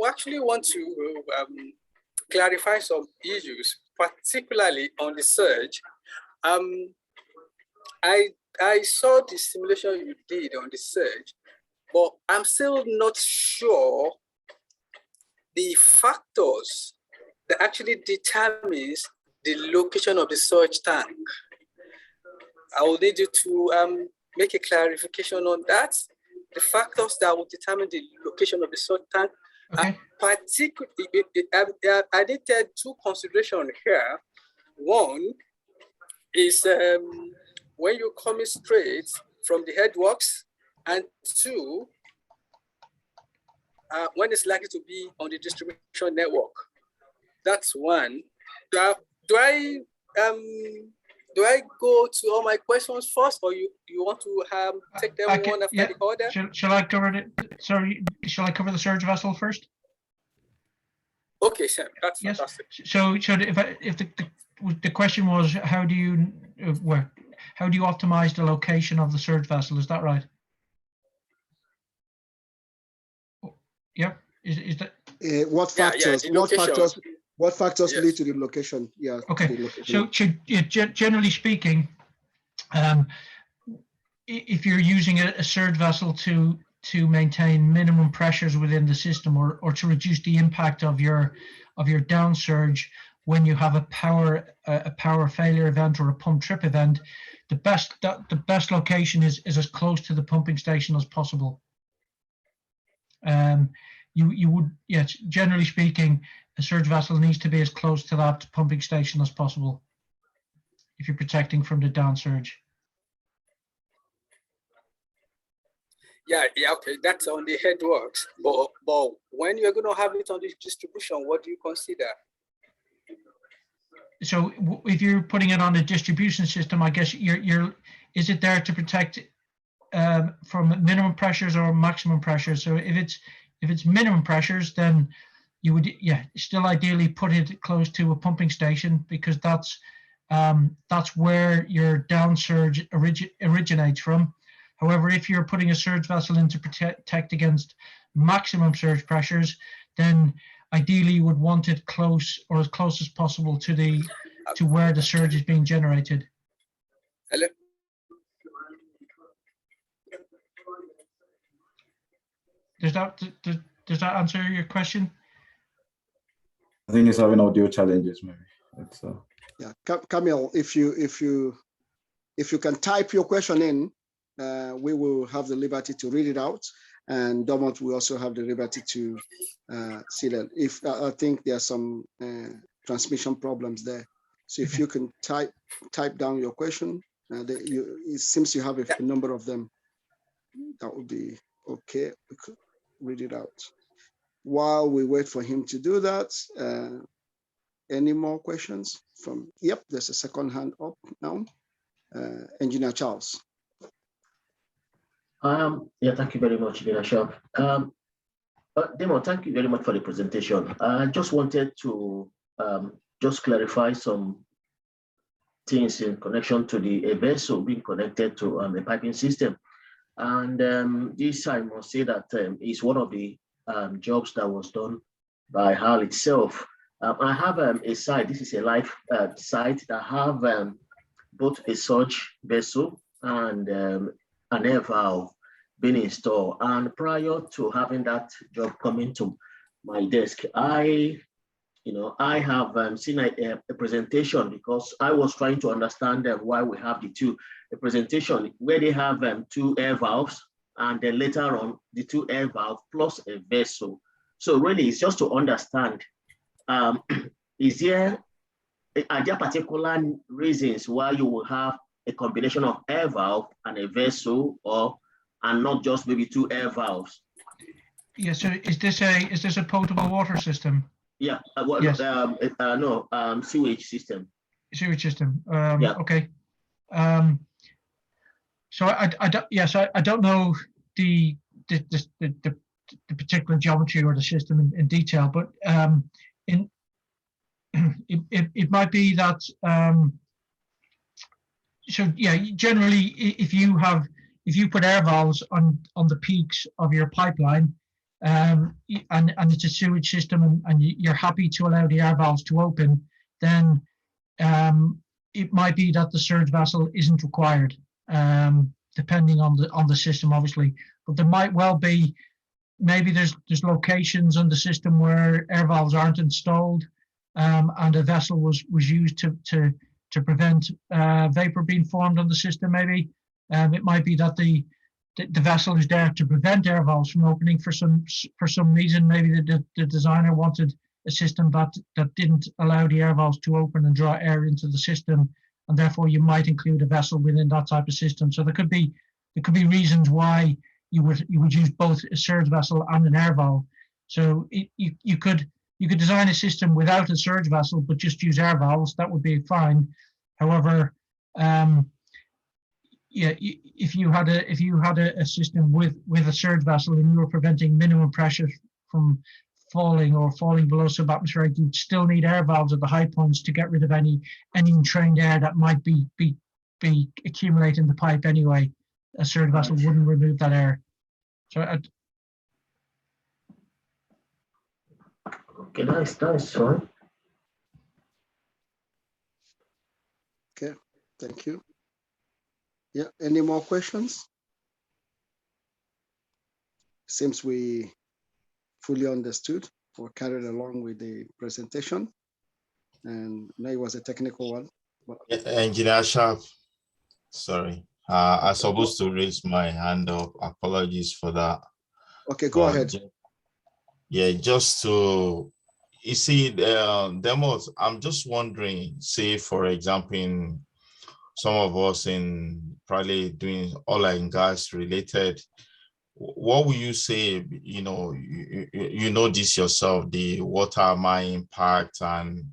actually want to clarify some issues, particularly on the surge. I saw the simulation you did on the surge, but I'm still not sure the factors that actually determines the location of the surge tank. I will need you to make a clarification on that. The factors that will determine the location of the surge tank. Okay. Particularly, I did two considerations here. One is when you're coming straight from the headworks, and two, when it's likely to be on the distribution network. That's one. Do I go to all my questions first, or you want to take them one after the other? Shall I cover it? Sorry, shall I cover the surge vessel first? Okay, Sam, that's fantastic. So if the question was how do you optimize the location of the surge vessel? Is that right? Yep. Is that what factors? What factors yes. lead to the location? Yeah. Okay. So generally speaking, if you're using a surge vessel to maintain minimum pressures within the system, or to reduce the impact of your downsurge when you have a power failure event or a pump trip event, the best location is as close to the pumping station as possible. You would, yes, generally speaking, a surge vessel needs to be as close to that pumping station as possible if you're protecting from the downsurge. Yeah, okay, that's on the headworks. But when you're going to have it on the distribution, what do you consider? So if you're putting it on a distribution system, I guess is it there to protect from minimum pressures or maximum pressures? So if it's minimum pressures, then you would still ideally put it close to a pumping station, because that's where your downsurge originates from. However, if you're putting a surge vessel in to protect against maximum surge pressures, then ideally you would want it close, or as close as possible, to where the surge is being generated. Hello? Does that answer your question? I think he's having audio challenges, maybe. Yeah, Camille, if you can type your question in, we will have the liberty to read it out, and Dermot will also have the liberty to see that. If I think there are some transmission problems there, so if you can type down your question, it seems you have a number of them. That would be okay. We could read it out. While we wait for him to do that, any more questions from? Yep, there's a second hand up now. Engineer Charles. Yeah, thank you very much, Vinasha. Demo, thank you very much for the presentation. I just wanted to just clarify some things in connection to a vessel being connected to a piping system. And this, I must say that is one of the jobs that was done by HAL itself. I have a site, this is a live site that have both a surge vessel and an air valve being installed. And prior to having that job coming to my desk, I have seen a presentation, because I was trying to understand why we have a presentation where they have two air valves, and then later on the two air valves plus a vessel. So really it's just to understand, are there particular reasons why you will have a combination of air valve and a vessel, and not just maybe two air valves? Yeah, so is this a potable water system? Yeah, yes. No, sewage system. Sewage system. Yeah. Okay. So I don't know the particular geometry or the system in detail, but it might be that. So yeah, generally, if you put air valves on the peaks of your pipeline, and it's a sewage system, and you're happy to allow the air valves to open, then it might be that the surge vessel isn't required, depending on the system, obviously. but there might well be, maybe there's locations on the system where air valves aren't installed, and a vessel was used to prevent vapor being formed on the system. Maybe it might be that the vessel is there to prevent air valves from opening for some reason. Maybe the designer wanted a system that didn't allow the air valves to open and draw air into the system, and therefore you might include a vessel within that type of system. So there could be reasons why you would use both a surge vessel and an air valve. So you could design a system without a surge vessel but just use air valves. That would be fine. However, if you had a system with a surge vessel and you were preventing minimum pressure from falling below subatmospheric, you'd still need air valves at the high points to get rid of any entrained air that might be accumulating in the pipe anyway. A surge vessel wouldn't remove that air. So okay, nice, sorry. Okay, thank you. Yeah, any more questions? Seems we fully understood or carried along with the presentation. And no, it was a technical one. But... Engineer Sharp, sorry. I was supposed to raise my hand up. Apologies for that. Okay, go ahead. Yeah, just to, you see, Dermot, I'm just wondering, say, for example, in some of us in probably doing oil and gas related, what will you say, you know this yourself, the water mine impact and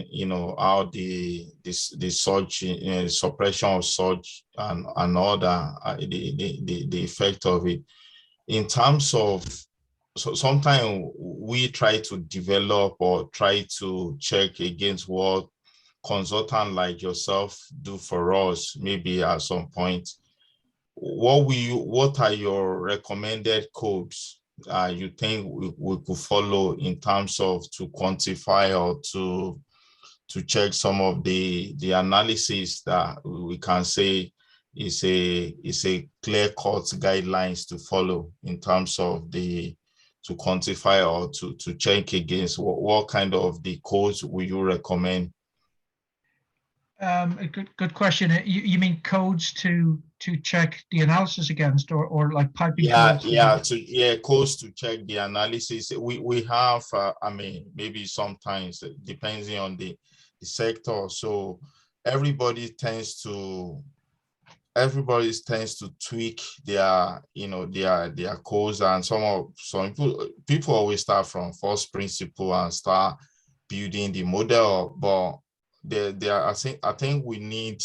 you know how the surge, suppression of surge and all that, the effect of it in terms of, so sometimes we try to develop or try to check against what consultant like yourself do for us, maybe at some point. What are your recommended codes you think we could follow in terms of to quantify or to check some of the analysis that we can say is a clear-cut guidelines to follow in terms of to quantify or to check against? What kind of the codes will you recommend? A good question. You mean codes to check the analysis against, or like piping codes? Codes to check the analysis. We have, I mean, maybe sometimes depending on the sector. So everybody tends to tweak their their codes, and some people always start from first principle and start building the model, but I think we need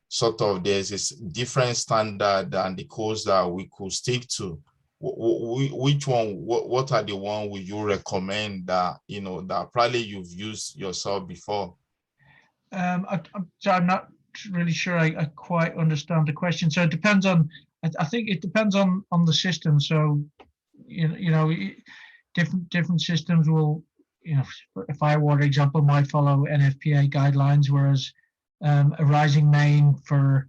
sort of, there's this different standard and the codes that we could stick to. Which one, what are the one will you recommend that, that probably you've used yourself before? I'm not really sure I quite understand the question. So it depends on, I think it depends on the system. So, different systems will, a firewater example might follow NFPA guidelines, whereas a rising main for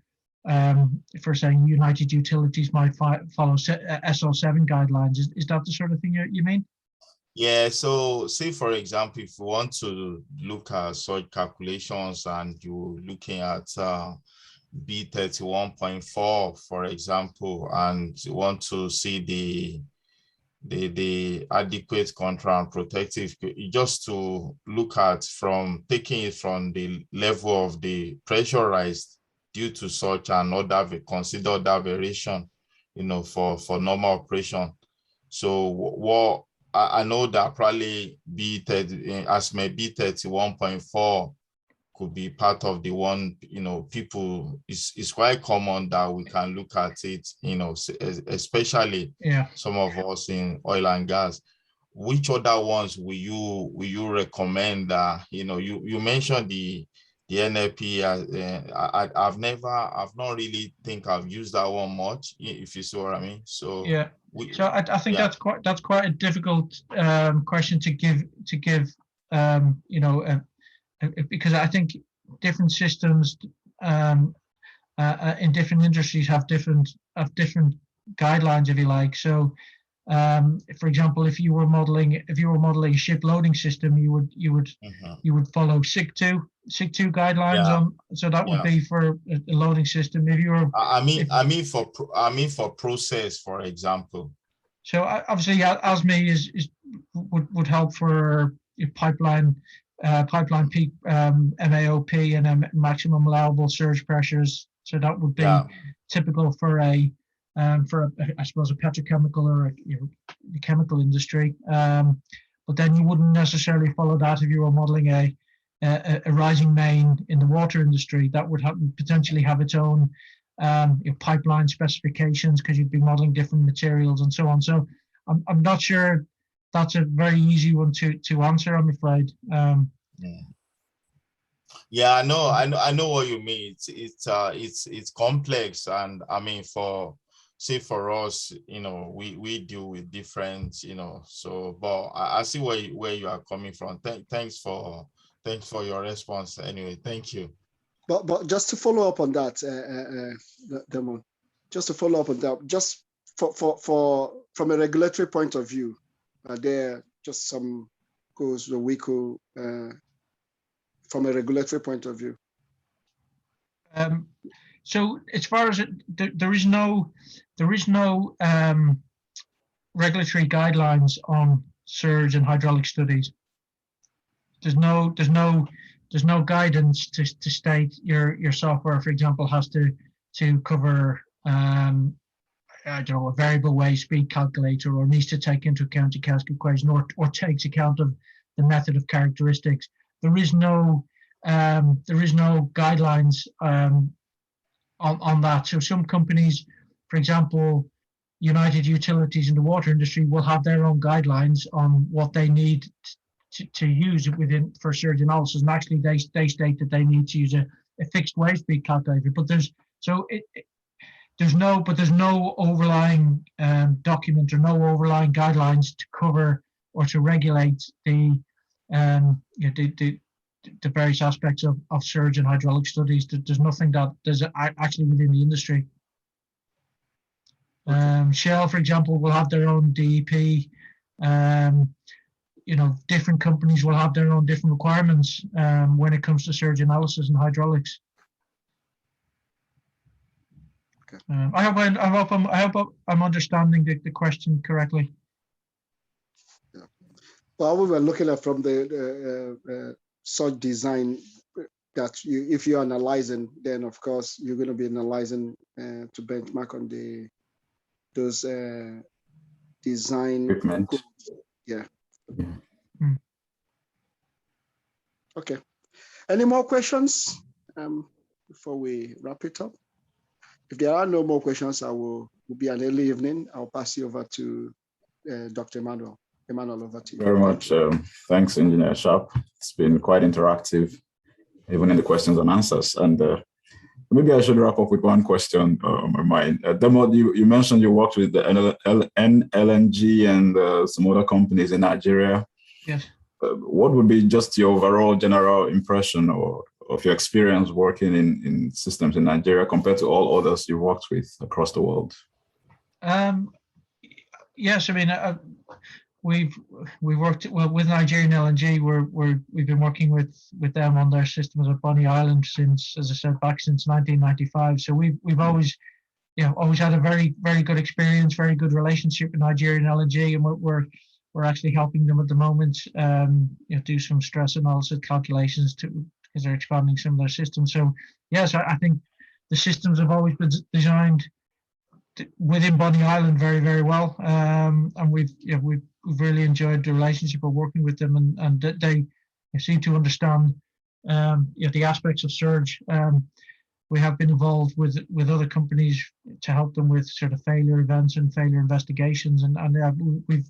saying United Utilities might follow SO7 guidelines. Is that the sort of thing you mean? Yeah, so say for example, if you want to look at surge calculations and you're looking at B31.4, for example, and you want to see the adequate control and protective, just to look at taking it from the level of the pressurized due to such and other, consider that variation, for normal operation. So what I know that probably B31.4 could be part of the one, people, it's quite common that we can look at it, especially some of us in oil and gas. Which other ones will you recommend? You mentioned the NLP. I've not really think I've used that one much, if you see what I mean. So yeah. So I think that's quite a difficult question to give, because I think different systems in different industries have different guidelines, if you like. So, for example, if you were modeling a ship loading system, you would follow SIG2 guidelines on. So that would be for a loading system. If you were, I mean for process, for example. So obviously, ASME would help for your pipeline peak MAOP and maximum allowable surge pressures. So that would be typical for I suppose a petrochemical or the chemical industry. But then you wouldn't necessarily follow that if you were modeling a rising main in the water industry. That would potentially have its own your pipeline specifications, because you'd be modeling different materials and so on. So I'm not sure that's a very easy one to answer, I'm afraid. Yeah, I know what you mean. It's complex, and I mean for us, we deal with different, so, but I see where you are coming from. Thanks for your response anyway. Thank you. But just to follow up on that, Dermot, just to follow up on that, just for from a regulatory point of view, are there just some goals that we could, from a regulatory point of view? So as far as there is no regulatory guidelines on surge and hydraulic studies. There's no guidance to state your software, for example, has to cover I don't know, a variable wave speed calculator, or needs to take into account a Stochastic equation, or takes account of the method of characteristics. There is no guidelines on that. So some companies, for example, United Utilities in the water industry, will have their own guidelines on what they need to use for surge analysis, and actually they state that they need to use a fixed wave speed calculator. But there's no overlying document or no overlying guidelines to cover or to regulate the various aspects of surge and hydraulic studies. There's nothing that there's actually within the industry. Shell, for example, will have their own DEP. Different companies will have their own different requirements when it comes to surge analysis and hydraulics. Okay. I hope I'm understanding the question correctly. Yeah. Well, we were looking at from the surge design that if you're analyzing, then of course you're going to be analyzing to benchmark on those design equipment. Yeah. Mm. Okay. Any more questions before we wrap it up? If there are no more questions, will be an early evening. I'll pass you over to Dr. Emmanuel. Emmanuel, over to you. Very much. Thanks, Engineer Sharp. It's been quite interactive, even in the questions and answers. And maybe I should wrap up with one question on my mind. Dermot, you mentioned you worked with the NLNG and some other companies in Nigeria. Yes. What would be just your overall general impression of your experience working in systems in Nigeria compared to all others you worked with across the world? Yes, I mean, we've worked with Nigerian LNG. We've been working with them on their systems at Bonny Island since, as I said, back since 1995. So we've always had a very, very good experience, very good relationship with Nigerian LNG, and we're actually helping them at the moment, do some stress analysis calculations because they're expanding some of their systems. So yes, I think the systems have always been designed within Bonny Island very, very well, and we've really enjoyed the relationship of working with them, and they seem to understand the aspects of surge. We have been involved with other companies to help them with sort of failure events and failure investigations, and we've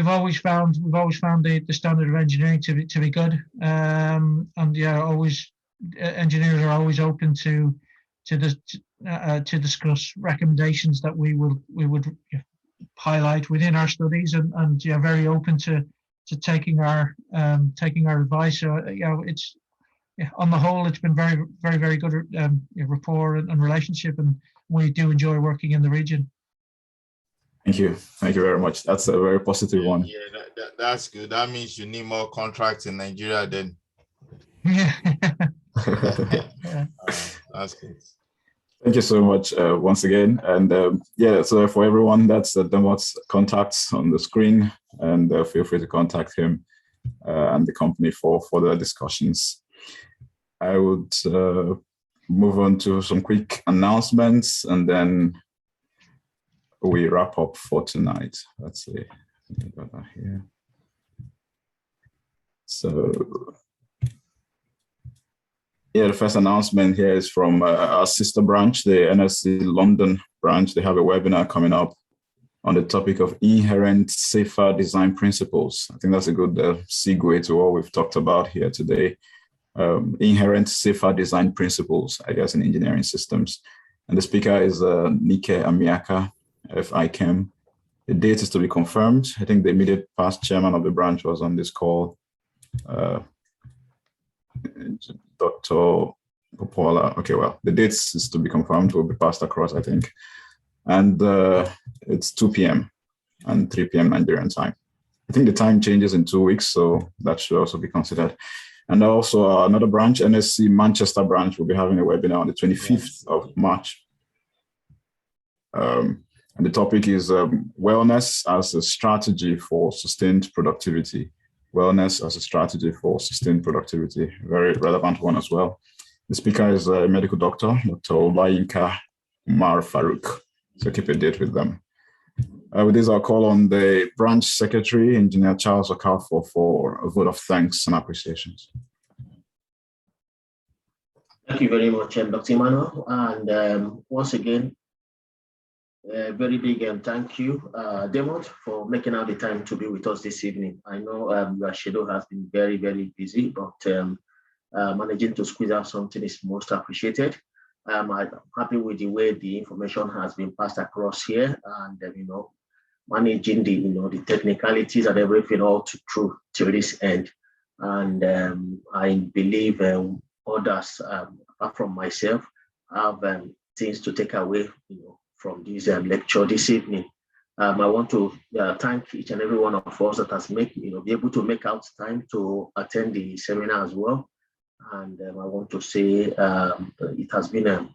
always found the standard of engineering to be good, and engineers are always open to discuss recommendations that we would highlight within our studies, and very open to taking our advice. So on the whole, it's been very, very, very good rapport and relationship, and we do enjoy working in the region. Thank you very much. That's a very positive one. Yeah, that's good. That means you need more contracts in Nigeria then. Yeah. That's good. Thank you so much once again. And yeah, so for everyone, that's Dermot's contacts on the screen, and feel free to contact him and the company for further discussions. I would move on to some quick announcements, and then we wrap up for tonight. Let's see. Got that here. So yeah, the first announcement here is from our sister branch, the NSC London branch. They have a webinar coming up on the topic of inherent safer design principles. I think that's a good segue to what we've talked about here today. Inherent safer design principles, I guess, in engineering systems. And the speaker is Nike Amiaka, FIChem. The date is to be confirmed. I think the immediate past chairman of the branch was on this call, Dr. Popola. Okay, well, the dates is to be confirmed, will be passed across, I think. And it's 2 p.m. and 3 p.m. Nigerian time. I think the time changes in 2 weeks, so that should also be considered. And also another branch, NSC Manchester branch, will be having a webinar on the 25th of March. And the topic is wellness as a strategy for sustained productivity. Wellness as a strategy for sustained productivity, very relevant one as well. The speaker is a medical doctor, Dr. Olayinka Umar Farouk. So keep a date with them. With this, I'll call on the branch secretary, Engineer Charles Okafor, for a vote of thanks and appreciations. Thank you very much, Dr. Emmanuel. And once again, a very big thank you, Dermot, for making out the time to be with us this evening. I know your schedule has been very, very busy, but managing to squeeze out something is most appreciated. I'm happy with the way the information has been passed across here, and managing the technicalities and everything all through to this end. And I believe others, apart from myself, have things to take away, from this lecture this evening. I want to thank each and every one of us that has be able to make out time to attend the seminar as well. And I want to say it has been a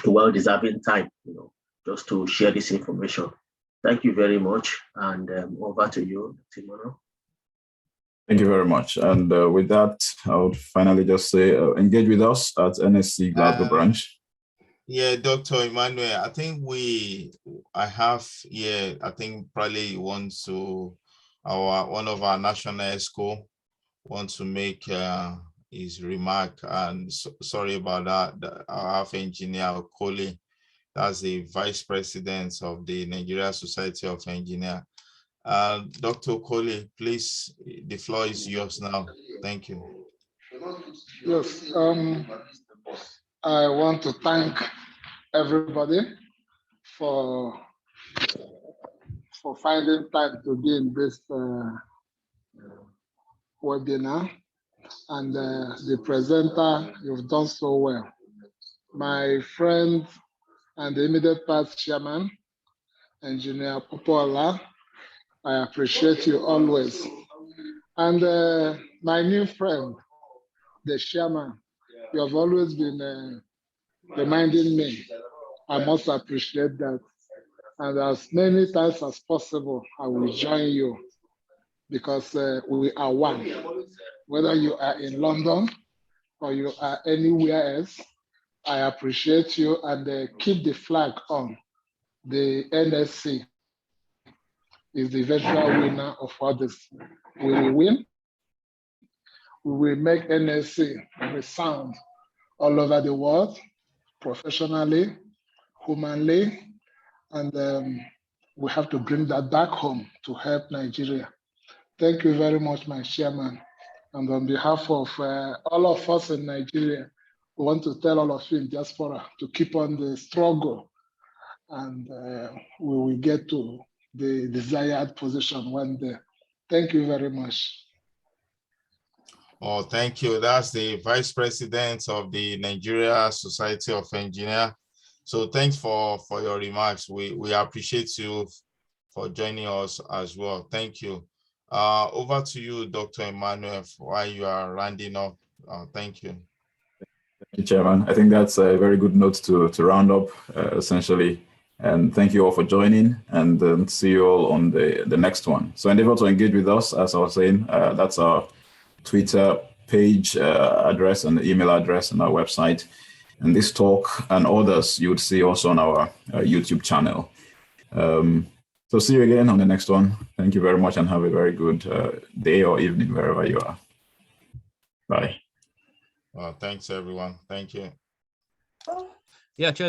well-deserving time, just to share this information. Thank you very much, and over to you, Timono. Thank you very much. And with that, I would finally just say, engage with us at NSC Glasgow branch. Yeah, Dr. Emmanuel, I think I think probably one of our national ESCO wants to make his remark, and sorry about that. I have Engineer Okoli, that's the Vice President of the Nigeria Society of Engineers. Dr. Okoli, please, the floor is yours now. Thank you. Yes, I want to thank everybody for finding time to be in this webinar. And the presenter, you've done so well. My friend and the immediate past chairman, Engineer Popola, I appreciate you always. And my new friend, the chairman, you have always been reminding me. I must appreciate that. And as many times as possible, I will join you, because we are one. Whether you are in London or you are anywhere else, I appreciate you, and keep the flag on. The NSC is the eventual winner of all this. We will win. We will make NSC resound all over the world, professionally, humanly, and we have to bring that back home to help Nigeria. Thank you very much, my chairman. And on behalf of all of us in Nigeria, we want to tell all of you in diaspora to keep on the struggle, and we will get to the desired position one day. Thank you very much. Oh, thank you. That's the Vice President of the Nigeria Society of Engineers, So thanks for your remarks. We appreciate you for joining us as well. Thank you. Over to you, Dr. Emmanuel, while you are rounding up. Thank you. Thank you, Chairman. I think that's a very good note to round up, essentially. And thank you all for joining, and see you all on the next one. So endeavor to engage with us, as I was saying. That's our Twitter page address and email address and our website. And this talk and others you would see also on our YouTube channel. So see you again on the next one. Thank you very much and have a very good day or evening wherever you are. Bye. Thanks, everyone. Thank you. Yeah,